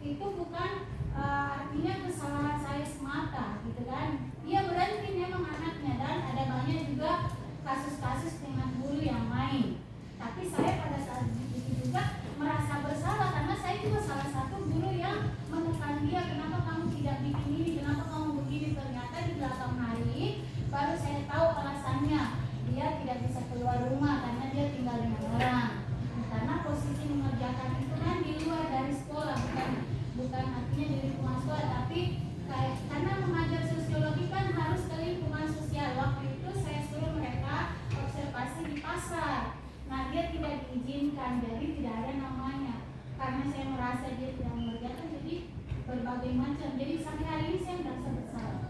[SPEAKER 2] itu bukan artinya kesalahan saya semata gitu kan. Dia berhenti memang anaknya, dan ada banyak juga kasus-kasus dengan guru yang lain. Tapi saya pada saat itu juga merasa bersalah karena saya juga salah satu guru yang menekan dia, kenapa kamu tidak bikin ini, kenapa kamu begini. Ternyata di belakang hari baru saya tahu alasannya, dia tidak bisa keluar rumah karena dia tinggal dengan orang. Karena posisi mengerjakan itu kan di luar dari sekolah, bukan artinya di lingkungan sekolah, tapi karena mengajar sosiologi kan harus ke lingkungan sosial. Waktu itu saya suruh mereka observasi di pasar. Nah dia tidak diizinkan, jadi tidak ada namanya. Karena saya merasa dia tidak mengerjakan, jadi berbagai macam. Jadi sampai hari ini saya merasa bersalah.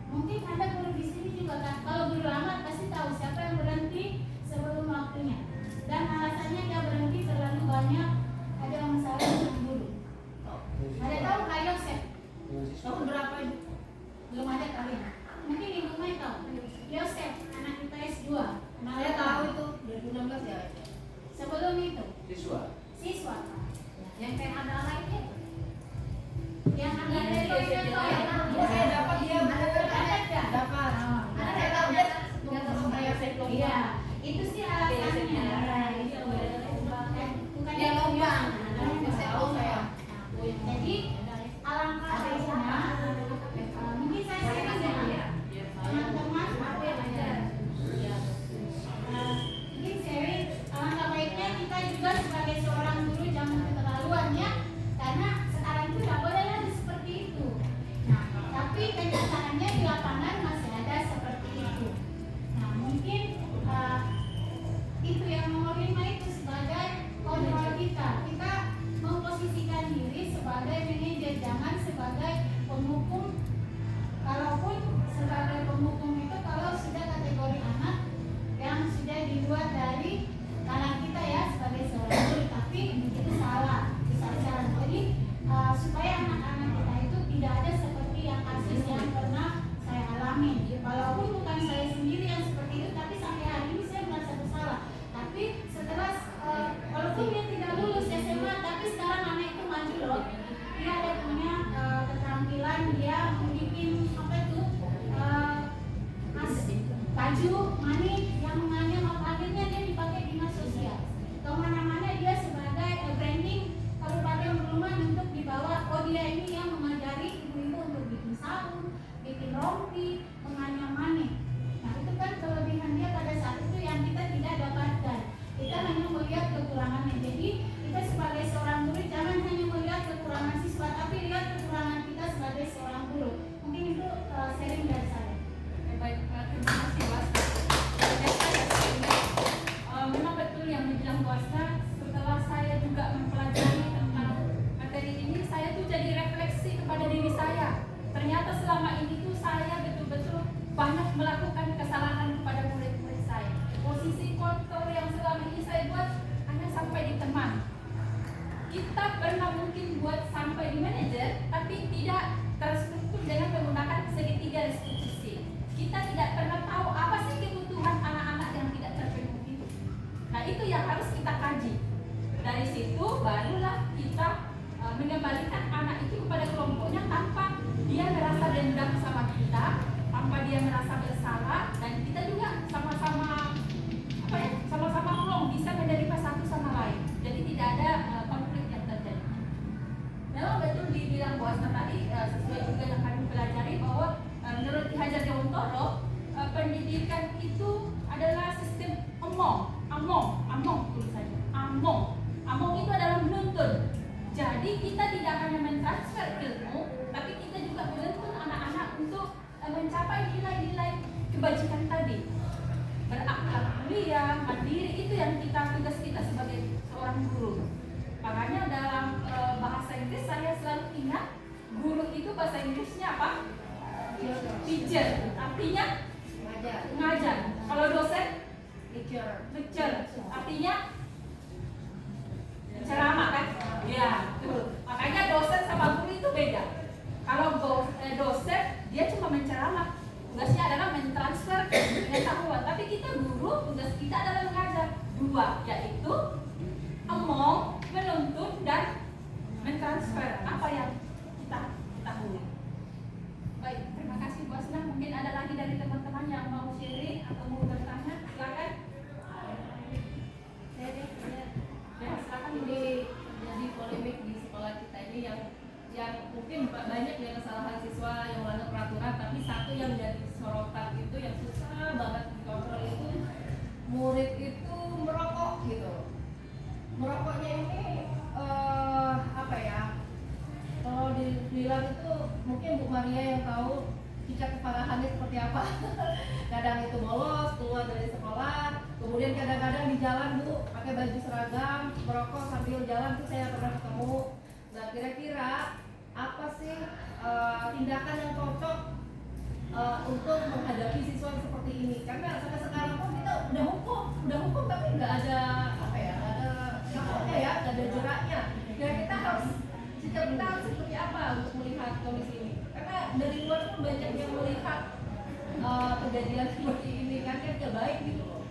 [SPEAKER 2] Mungkin ada guru di sini juga kan, kalau guru lama pasti tahu siapa yang berhenti sebelum waktunya. Dan alasannya dia berhenti terlalu banyak ada masalah dengan guru. Ada tahu Kak Yosef? Tahun berapa itu? Belum ada kali. Mungkin Ibu Mai tahu. Yosef, anak kita S2.
[SPEAKER 3] Saya tahu itu 2016 ya.
[SPEAKER 2] Sebelum itu? Siswa.
[SPEAKER 3] Yang kayak ada lainnya.
[SPEAKER 2] Yang ada
[SPEAKER 3] Saya dapat dia dapat.
[SPEAKER 2] Ada.
[SPEAKER 3] Ada saya tahu dia
[SPEAKER 2] baju manik yang menganyam akhirnya dia dipakai dinas sosial. Kemana-mana dia sebagai branding Kabupaten Peluman untuk dibawa. Oh dia ini yang mengajari ibu-ibu untuk bikin sabun, bikin rompi, menganyam manik. Nah itu kan kelebihan dia pada saat itu yang kita tidak dapatkan. Kita hanya melihat kekurangannya. Jadi kita sebagai seorang guru jangan hanya melihat kekurangan siswa, tapi lihat kekurangan kita sebagai seorang guru. Mungkin itu sharing dari saya.
[SPEAKER 1] Baik, terima kasih Bu Asna. Dan saya sehingga memang betul yang dibilang Bu Asna, setelah saya juga mempelajari tentang materi ini, saya tuh jadi refleksi kepada diri saya. Ternyata selama ini tuh saya betul-betul banyak melakukan kesalahan kepada murid-murid saya. Posisi kontrol yang selama ini saya buat hanya sampai di teman. Kita pernah mungkin buat sampai di manajer, tapi tidak terstruktur dengan menggunakan segitiga restitusi. Kita tidak pernah tahu apa sih kebutuhan anak-anak yang tidak terpenuhi. Nah itu yang harus kita kaji. Dari situ barulah kita mengembalikan anak itu kepada kelompoknya tanpa dia merasa dendam sama kita, tanpa dia merasa bersalah, dan kita juga sama-sama sama-sama plong bisa menerima satu sama lain. Jadi tidak ada konflik yang terjadi. Memang betul dibilang Bu Asna tadi, sesuai juga yang kami pelajari bahwa menurut Ki Hajar Dewantara, pendidikan itu adalah sistem among tulisannya. Among itu adalah menuntun. Jadi kita tidak hanya mentransfer ilmu, tapi kita juga menuntun anak-anak untuk mencapai nilai-nilai kebajikan tadi. Berakhlak mulia, mandiri, itu yang tugas kita sebagai seorang guru. Makanya dalam bahasa Inggris saya selalu ingat, guru itu bahasa Inggrisnya apa? Teacher, artinya ngajar. Kalau dosen, lecture, artinya ceramah kan? Ya, betul. Makanya dosen sama guru itu beda. Kalau dosen dia cuma menceramah, tugasnya adalah mentransfer pengetahuan. Tapi kita guru, tugas kita adalah mengajar. Dua, yaitu menuntun dan mentransfer apa yang kita ketahui. Baik, terima kasih Bu Asna. Mungkin ada lagi dari teman-teman yang mau sharing atau mau bertanya, silakan. Ya, silakan.
[SPEAKER 3] Ini jadi polemik di sekolah kita ini yang mungkin banyak ya kesalahan siswa yang melanggar peraturan, tapi satu yang jadi sorotan itu yang susah banget dikontrol itu murid itu merokok gitu. Merokoknya ini apa ya? Kalau dibilang itu mungkin Bu Maria yang tahu tingkat keparahannya seperti apa. Kadang itu bolos keluar dari sekolah, kemudian kadang-kadang di jalan Bu pakai baju seragam merokok sambil jalan, tuh saya pernah ketemu. Nah kira-kira apa sih tindakan yang cocok untuk menghadapi siswa seperti ini? Karena sampai sekarang pun kita udah hukum tapi nggak ada apa ya, nggak ada dampaknya ya, nggak ada jeraknya. Dan kita harus sikap kita harus seperti apa untuk melihat kondisi ini? Karena dari luar pun banyak yang melihat kejadian seperti ini kan nggak baik gitu loh.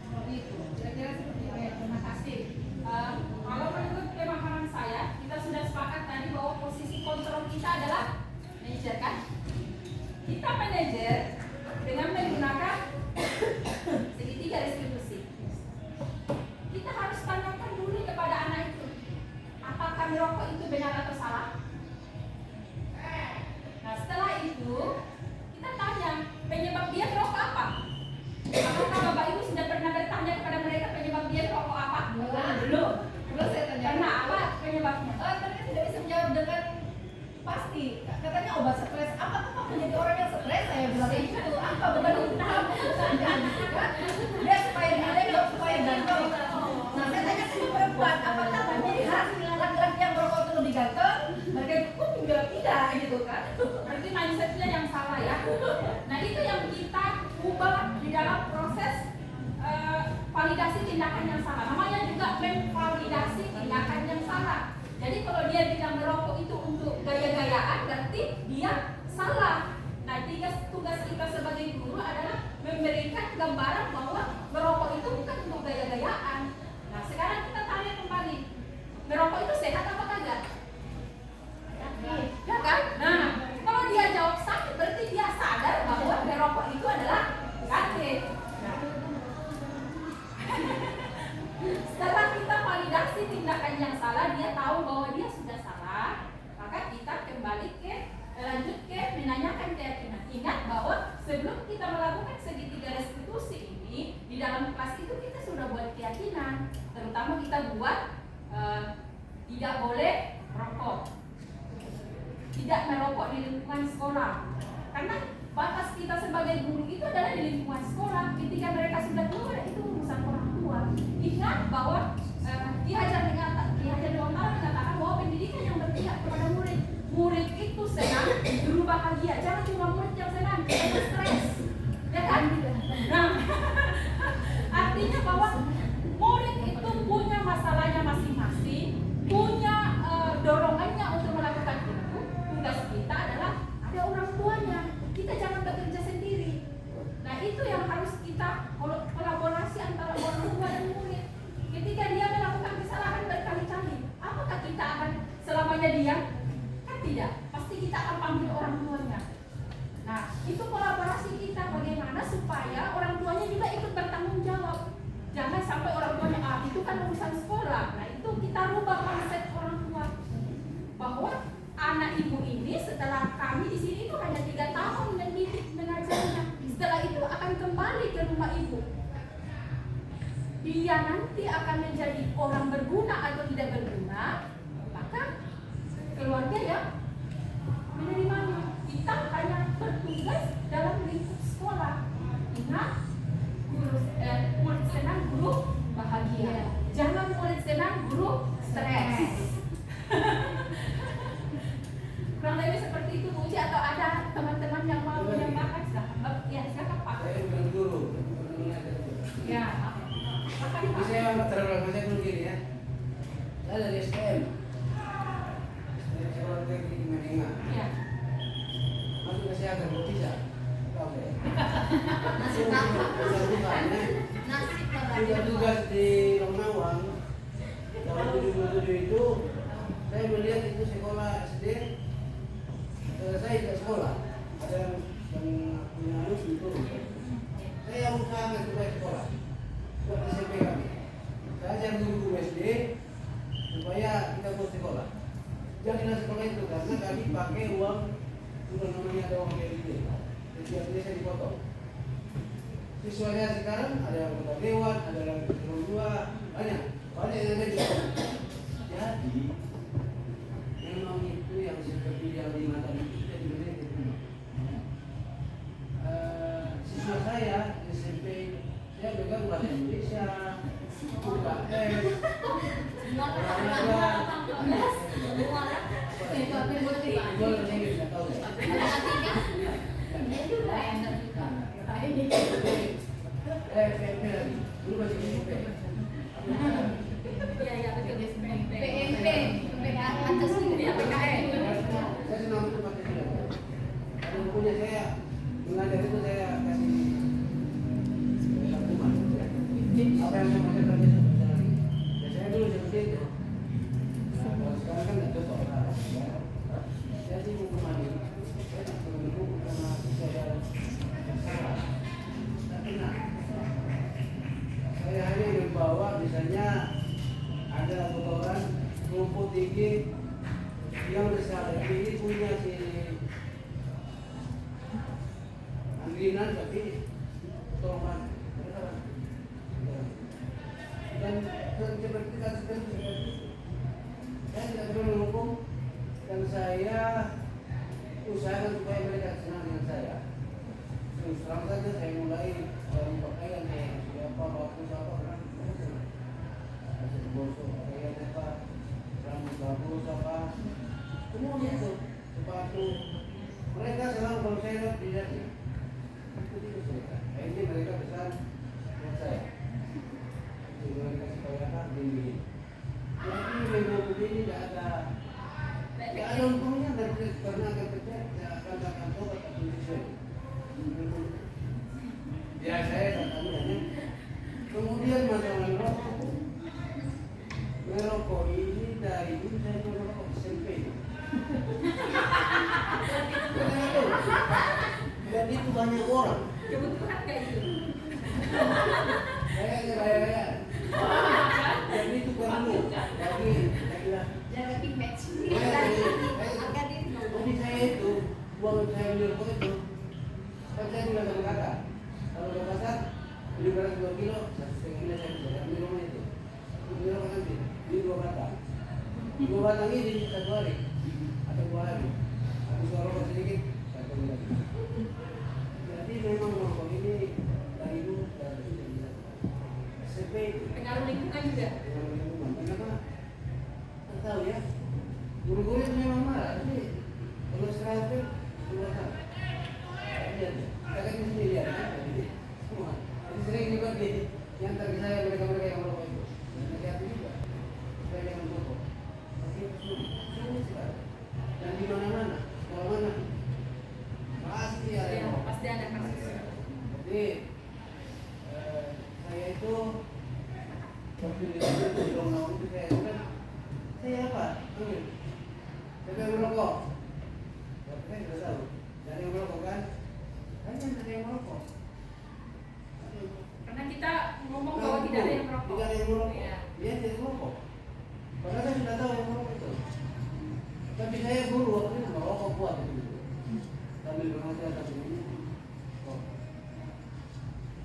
[SPEAKER 3] Seperti itu. Kira-kira seperti itu.
[SPEAKER 1] Terima kasih. Kalau menurut pemahaman saya, kita sudah sepakat tadi bahwa posisi kontrol kita adalah manajer kan? Kita manajer dengan menggunakan segitiga restitusi. Kita harus tanyakan dulu kepada anak itu, apakah merokok itu benar atau salah? Nah setelah itu kita tanya penyebab dia merokok apa? Apakah Bapak Ibu sudah pernah bertanya kepada mereka penyebab dia merokok apa? Belum.
[SPEAKER 3] Terus saya tanya.
[SPEAKER 1] Karena apa penyebabnya?
[SPEAKER 3] Mereka tidak bisa menjawab dengan pasti. Katanya obat stres. Apa tuh menjadi orang yang stres? Saya bilang itu apa benar benar dia supaya dia supaya ganteng. Nah saya tanya ke perempuan, apakah melihat laki-laki yang merokok itu lebih ganteng? Mereka pun juga tidak gitu kan?
[SPEAKER 1] Berarti mindsetnya yang salah ya. Nah itu yang kita ubah di dalam proses validasi tindakan yang salah. Namanya juga memvalidasi tindakan yang salah. Jadi kalau dia bilang merokok itu untuk gaya-gayaan, berarti dia salah. Nah tugas kita sebagai guru adalah memberikan gambaran bahwa merokok itu bukan untuk gaya-gayaan. Nah sekarang kita tanya kembali, merokok itu sehat apa kagak? Ya kan? Nah kalau dia jawab sakit, berarti dia sadar bahwa merokok itu adalah sakit. membuat tidak boleh merokok, tidak merokok di lingkungan sekolah. Karena batas kita sebagai guru itu adalah di lingkungan sekolah. Ketika mereka sudah keluar, itu urusan orang tua. Ingat bahwa Ki Hajar Dewantara mengatakan bahwa pendidikan yang berpihak kepada murid, murid itu senang, guru bahagia. Jangan cuma murid yang senang, jangan stres, ya kan? Nah, artinya bahwa murid itu punya masalahnya masing-masing, punya dorongannya untuk melakukan itu. Tugas kita adalah ada orang tuanya. Kita jangan bekerja sendiri. Nah, itu yang harus kita kolaborasi antara orang tua dan murid. Ketika dia melakukan kesalahan berkali-kali, apakah kita akan selamanya diam? Kan tidak. Pasti kita akan panggil orang tuanya. Nah, itu kolaborasi kita bagaimana supaya orang tuanya juga ikut bertanggung jawab. Jangan sampai orang tuanya, itu kan urusan sekolah. Nah, itu kita rubah konsep orang tua. Bahwa anak ibu ini setelah kami di sini itu hanya 3 tahun mendidik mengajarnya. Setelah itu akan kembali ke rumah ibu. Dia nanti akan menjadi orang berguna atau tidak berguna, maka keluarga ya menerimanya. Kita hanya bertugas dalam lingkup sekolah. Ingat, murid senang, guru bahagia. Jangan murid senang, guru stres. Kurang lebih seperti itu, Bu Uci, atau ada teman-teman yang mau menambahkan? Ya, silakan Pak.
[SPEAKER 4] Saya bukan guru,
[SPEAKER 1] Ya,
[SPEAKER 4] jadi saya terlalu dulu gini ya. Saya dari STM, sekolah teknik menengah.
[SPEAKER 1] ya.
[SPEAKER 4] Masuk kesehatan bisa, tahu ya.
[SPEAKER 2] Nasib bapak. Nasib bapak.
[SPEAKER 4] Tugas di Longnawang tahun 2007 itu saya melihat itu sekolah SD. Saya tidak sekolah, ada yang punya anak itu. Saya usaha supaya sekolah buat SMP kami. Saya ajar guru SD supaya kita buat sekolah. Jangan sekolah itu karena kami pakai uang, bukan namanya ada uang kayak gitu. Setiap ini saya dipotong. Siswanya sekarang ada yang kota dewan, ada yang eselon 2, banyak yang ada di sekolah. Jadi memang itu yang seperti yang di mata itu kita diberi di rumah. Siswa saya SMP saya pegang bahasa Indonesia, UKM, punya saya mengajar itu saya kasih hukuman. Apa yang saya baca tadi ya saya dulu seperti itu. Kalau sekarang kan tidak cocok. Saya sih hukuman ini. Saya tidak menunggu karena saya salah. Tapi nah, saya hanya membawa misalnya ada kotoran rumput tinggi yang besar. Ini punya si angginan tapi tolongan dan seperti kasus seperti itu saya tidak perlu menghukum dan saya usahakan supaya mereka senang dengan saya. Terus terang saja saya mulai dari pakaian siapa waktu apa masih bosok pakaian apa rambut bagus apa semuanya itu sepatu mereka selalu kalau saya lihat dilihatnya ini mereka besar buat saya. Jadi mereka supaya begini. Jadi minggu begini tidak ada untungnya karena akan kerja tidak akan tobat atau sesuai. Ya saya katakan hanya kemudian masalah merokok ini dari dulu saya merokok SMP. Jadi itu banyak orang.
[SPEAKER 1] Kebetulan kayak gitu.
[SPEAKER 4] Saya. Jadi itu perlu.
[SPEAKER 2] Jadi match.
[SPEAKER 4] Jadi saya itu uang saya beli rokok itu. Kan saya bilang sama kakak, kalau ke pasar beli beras 2 kilo, 1,5 kilo saya bisa ambil rumah itu. Ini rokok nanti. Ini 2 batang. 2 batang ini 1 hari atau 2 hari. Habis rokok sedikit, 1 lagi. Jadi memang rokok ini dari dulu dari SMP
[SPEAKER 1] Pengaruh lingkungan juga.
[SPEAKER 4] dengan lingkungan. Kenapa? Tak tahu ya. Guru-guru itu memang marah. Tapi kalau istirahat itu keluar sana. Lihat, kakak di sini lihat kan? Jadi semua. Jadi sering juga yang terkena saya mereka-mereka yang merokok itu. Dan hati-hati juga. Supaya jangan merokok. Tapi sulit sekali. Dan di mana-mana, mana pasti ada yang
[SPEAKER 1] Ya,
[SPEAKER 4] merokok.
[SPEAKER 1] pasti ada kasus.
[SPEAKER 4] Jadi saya itu waktu di Longnaw itu saya kan saya apa? Saya pengen merokok. Tapi saya tidak tahu. Ada yang merokok kan? Hanya ada yang merokok.
[SPEAKER 1] Karena kita ngomong bahwa tidak ada yang merokok.
[SPEAKER 4] Tidak ada yang merokok.
[SPEAKER 1] Iya.
[SPEAKER 4] Dia tidak merokok. Padahal saya sudah tahu yang merokok itu. Tapi saya guru waktu itu merokok kuat itu. Sambil mengajar tapi ini rokok.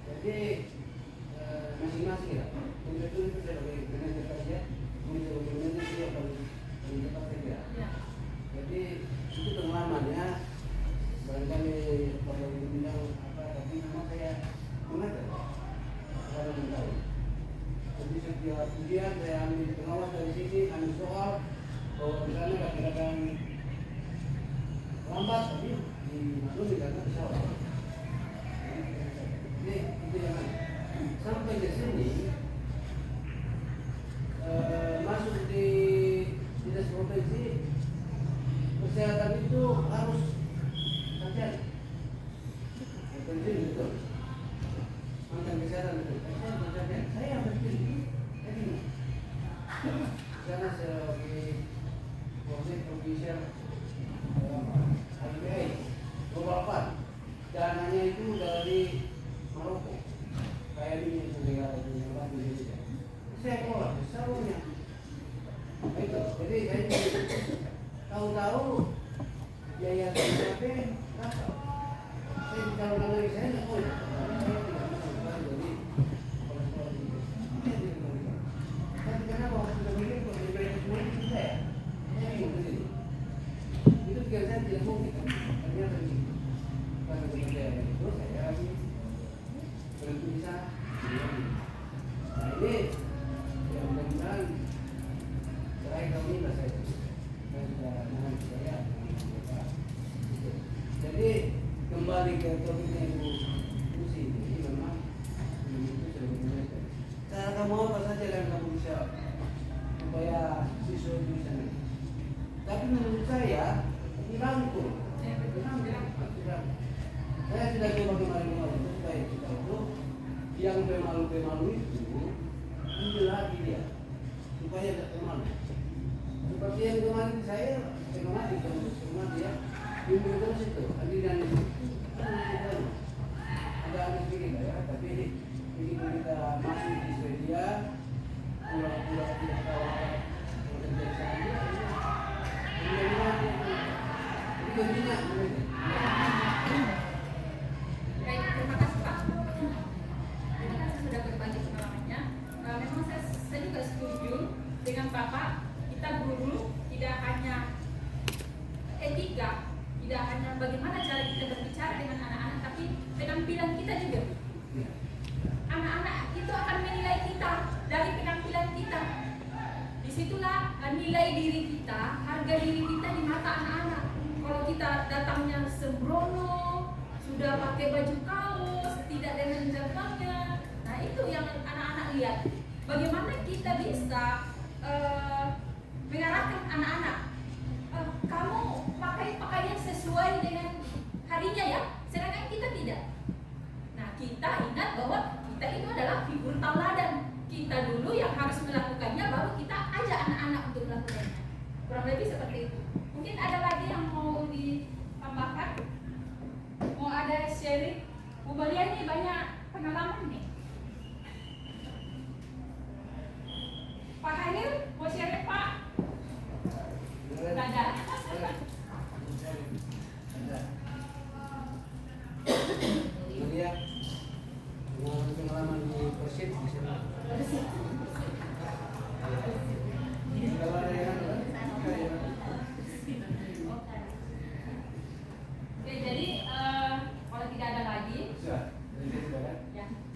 [SPEAKER 4] Jadi masing-masing ya. Untuk itu saya bagi manajer saja. Untuk manajer dia paling cepat saja.
[SPEAKER 1] Ya.
[SPEAKER 4] Jadi itu pengalamannya. Barangkali kalau dibilang apa, tapi memang saya mengajar. Saya tahu. Jadi setiap ujian saya ambil pengawas dari sini, ambil soal. Bahwa misalnya kadang-kadang lambat, tapi dimaklumi karena pesawat. Jadi itu yang sampai ke sini masuk di dinas provinsi kesehatan itu harus hati-hati. Penting betul. Mantan kesehatan itu. Saya yang penting. Karena sebagai wakil provinsial HBI beberapa dananya itu dari Maroko. Kayak ini negara di Indonesia. Saya kelola seluruhnya. Itu. Jadi saya tahu-tahu biaya BPJS berapa? Saya dicalonkan lagi saya nggak tahu. Saya tidak bisa jadi kepala sekolah di Indonesia. Tapi kenapa waktu sudah mikir kok diberikan semua itu saya? Saya bingung di sini. Itu pikir saya tidak mungkin. Ternyata begitu. Karena kepercayaan itu saya lagi berhenti di sana. Nah ini yang mudah-mudahan terakhir kali ini saya sudah mohon saya. Jadi kembali ke topiknya Ibu Lucy ini memang itu sudah benar. Cara kamu apa saja yang kamu bisa supaya siswa itu bisa naik. Tapi menurut saya ini rangkul. Saya sudah coba kemarin-kemarin supaya kita itu yang pemalu-pemalu itu ambil lagi dia supaya tidak pemalu. Seperti yang kemarin saya pemalu dia bimbing terus itu aliran itu. Ada aneh sedikit ya, tapi begitu kita masuk di Swedia pura-pura tidak tahu apa yang terjadi sana. Ini kuncinya.
[SPEAKER 1] Baik, terima kasih Pak. Terima kasih sudah berbagi pengalamannya. Memang saya juga setuju dengan Bapak. Kita guru tidak hanya etika, tidak hanya bagaimana cara kita berbicara dengan anak-anak, tapi penampilan kita juga. Anak-anak itu akan menilai kita dari penampilan kita. Disitulah nilai diri kita, harga diri kita di mata anak-anak. Kalau kita datangnya sembrono, sudah pakai baju kaos, tidak dengan jangkauannya, nah itu yang anak-anak lihat. Bagaimana kita bisa mengarahkan anak-anak, kamu pakai pakaian sesuai dengan harinya ya, sedangkan kita tidak. Nah kita ingat bahwa kita itu adalah figur tauladan. Kita dulu yang harus melakukannya, baru kita ajak anak-anak untuk melakukannya. Kurang lebih seperti itu. Mungkin ada lagi yang mau ditambahkan? Mau ada sharing? Bu Balia ini banyak pengalaman nih. Pak Hanil mau sharing Pak? Tidak ada.
[SPEAKER 4] Dia pengalaman di Persib di sana.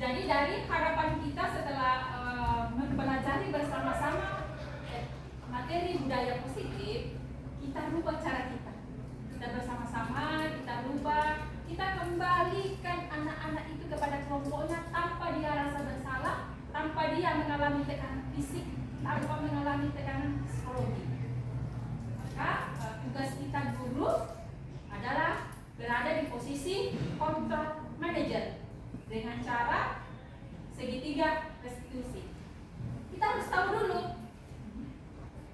[SPEAKER 1] Jadi dari harapan kita setelah mempelajari bersama-sama materi budaya positif, kita rubah cara kita. Kita bersama-sama, kita rubah, kita kembalikan anak-anak itu kepada kelompoknya tanpa dia rasa bersalah, tanpa dia mengalami tekanan fisik, tanpa mengalami tekanan psikologi. Maka tugas kita guru adalah berada di posisi control manager dengan cara segitiga restitusi. Kita harus tahu dulu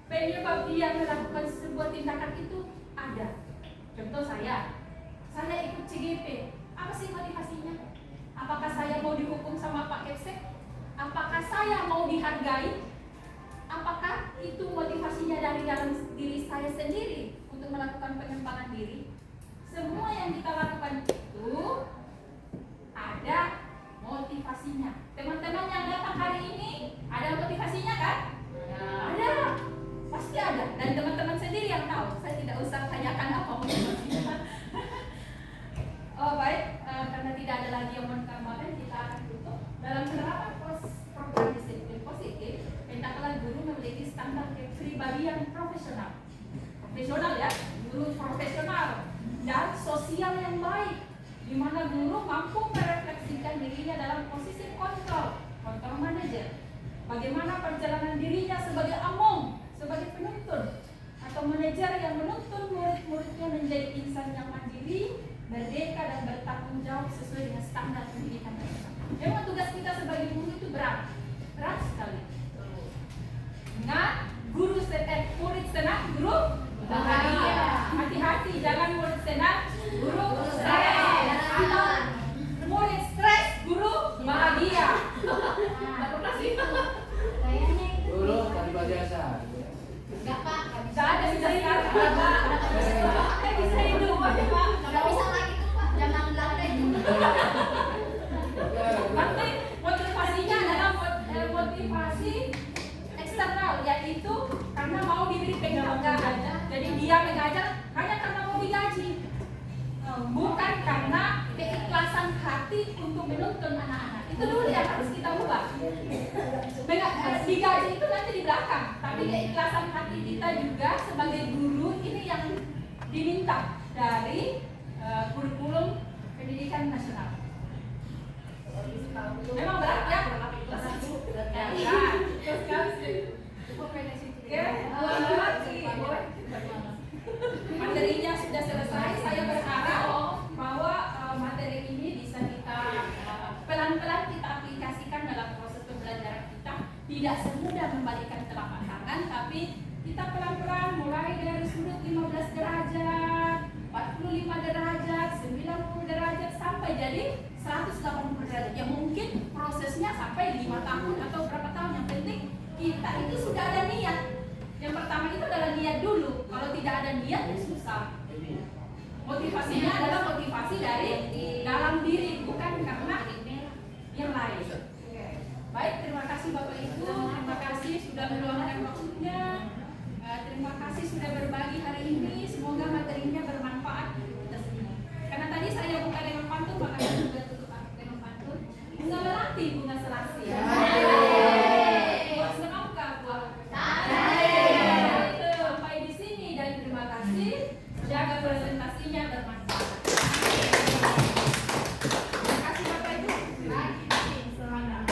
[SPEAKER 1] penyebab dia melakukan sebuah tindakan itu ada. Contoh saya ikut CGP. Apa sih motivasinya? Apakah saya mau dihukum sama Pak Kepsek? Apakah saya mau dihargai? Apakah itu motivasinya dari dalam diri saya sendiri untuk melakukan pengembangan diri? Semua yang kita lakukan itu ada motivasinya. Teman-teman yang datang hari ini ada motivasinya kan? Ada, pasti ada. Dan teman-teman sendiri yang tahu. Saya tidak usah tanyakan apa motivasinya. Oh baik, karena tidak ada lagi yang mau ditambahkan, kita akan tutup. Dalam penerapan program disiplin positif, hendaklah guru memiliki standar kepribadian profesional. Profesional ya, guru profesional dan sosial yang baik, di mana guru mampu merefleksikan dirinya dalam posisi kontrol manajer. Bagaimana perjalanan dirinya sebagai among, sebagai penuntun atau manajer yang menuntun murid-muridnya menjadi insan yang mandiri, merdeka dan bertanggung jawab sesuai dengan standar pendidikan nasional. Memang tugas kita sebagai guru itu berat sekali. Ingat, murid senang, guru bahagia. Hati-hati, jangan murid senang, guru stres. Atau murid stres, guru bahagia.
[SPEAKER 2] Kayaknya itu
[SPEAKER 4] Guru tanpa jasa.
[SPEAKER 2] enggak Pak, enggak bisa.
[SPEAKER 1] Tidak ada bisa sekarang, Pak. Bisa hidup, Pak.
[SPEAKER 2] Enggak bisa lagi tuh Pak, zaman Belanda itu.
[SPEAKER 1] Nanti motivasinya adalah motivasi eksternal, yaitu karena mau diberi penghargaan. Jadi dia mengajar hanya karena mau digaji, bukan karena keikhlasan hati untuk menuntun anak-anak. Itu dulu yang harus kita ubah. Digaji itu nanti di belakang, tapi keikhlasan hati kita juga sebagai guru ini yang diminta dari kurikulum pendidikan nasional. Memang berat ya? Materinya sudah selesai. Saya berharap bahwa materi ini bisa kita pelan-pelan kita aplikasikan dalam proses pembelajaran kita. Tidak semudah membalikan telapak tangan, tapi kita pelan-pelan mulai dari sudut 15 derajat, 45 derajat, 90 derajat sampai jadi 180 derajat. Ya mungkin prosesnya sampai 5 tahun atau berapa tahun. Yang penting kita itu sudah ada niat. Yang pertama itu adalah niat dulu. Kalau tidak ada niat ya susah. Motivasinya adalah motivasi dari dalam diri, bukan karena yang lain. Baik, terima kasih Bapak Ibu. Terima kasih sudah meluangkan waktunya. Terima kasih sudah berbagi hari ini. Semoga materinya bermanfaat kita semua. Karena tadi saya buka dengan pantun, maka saya juga tutup dengan pantun. Bunga melati, bunga selasi. Buat semangka, buat sampai di sini dan terima kasih. Jaga presentasinya bermanfaat. Terima kasih Bapak Ibu. Semangat.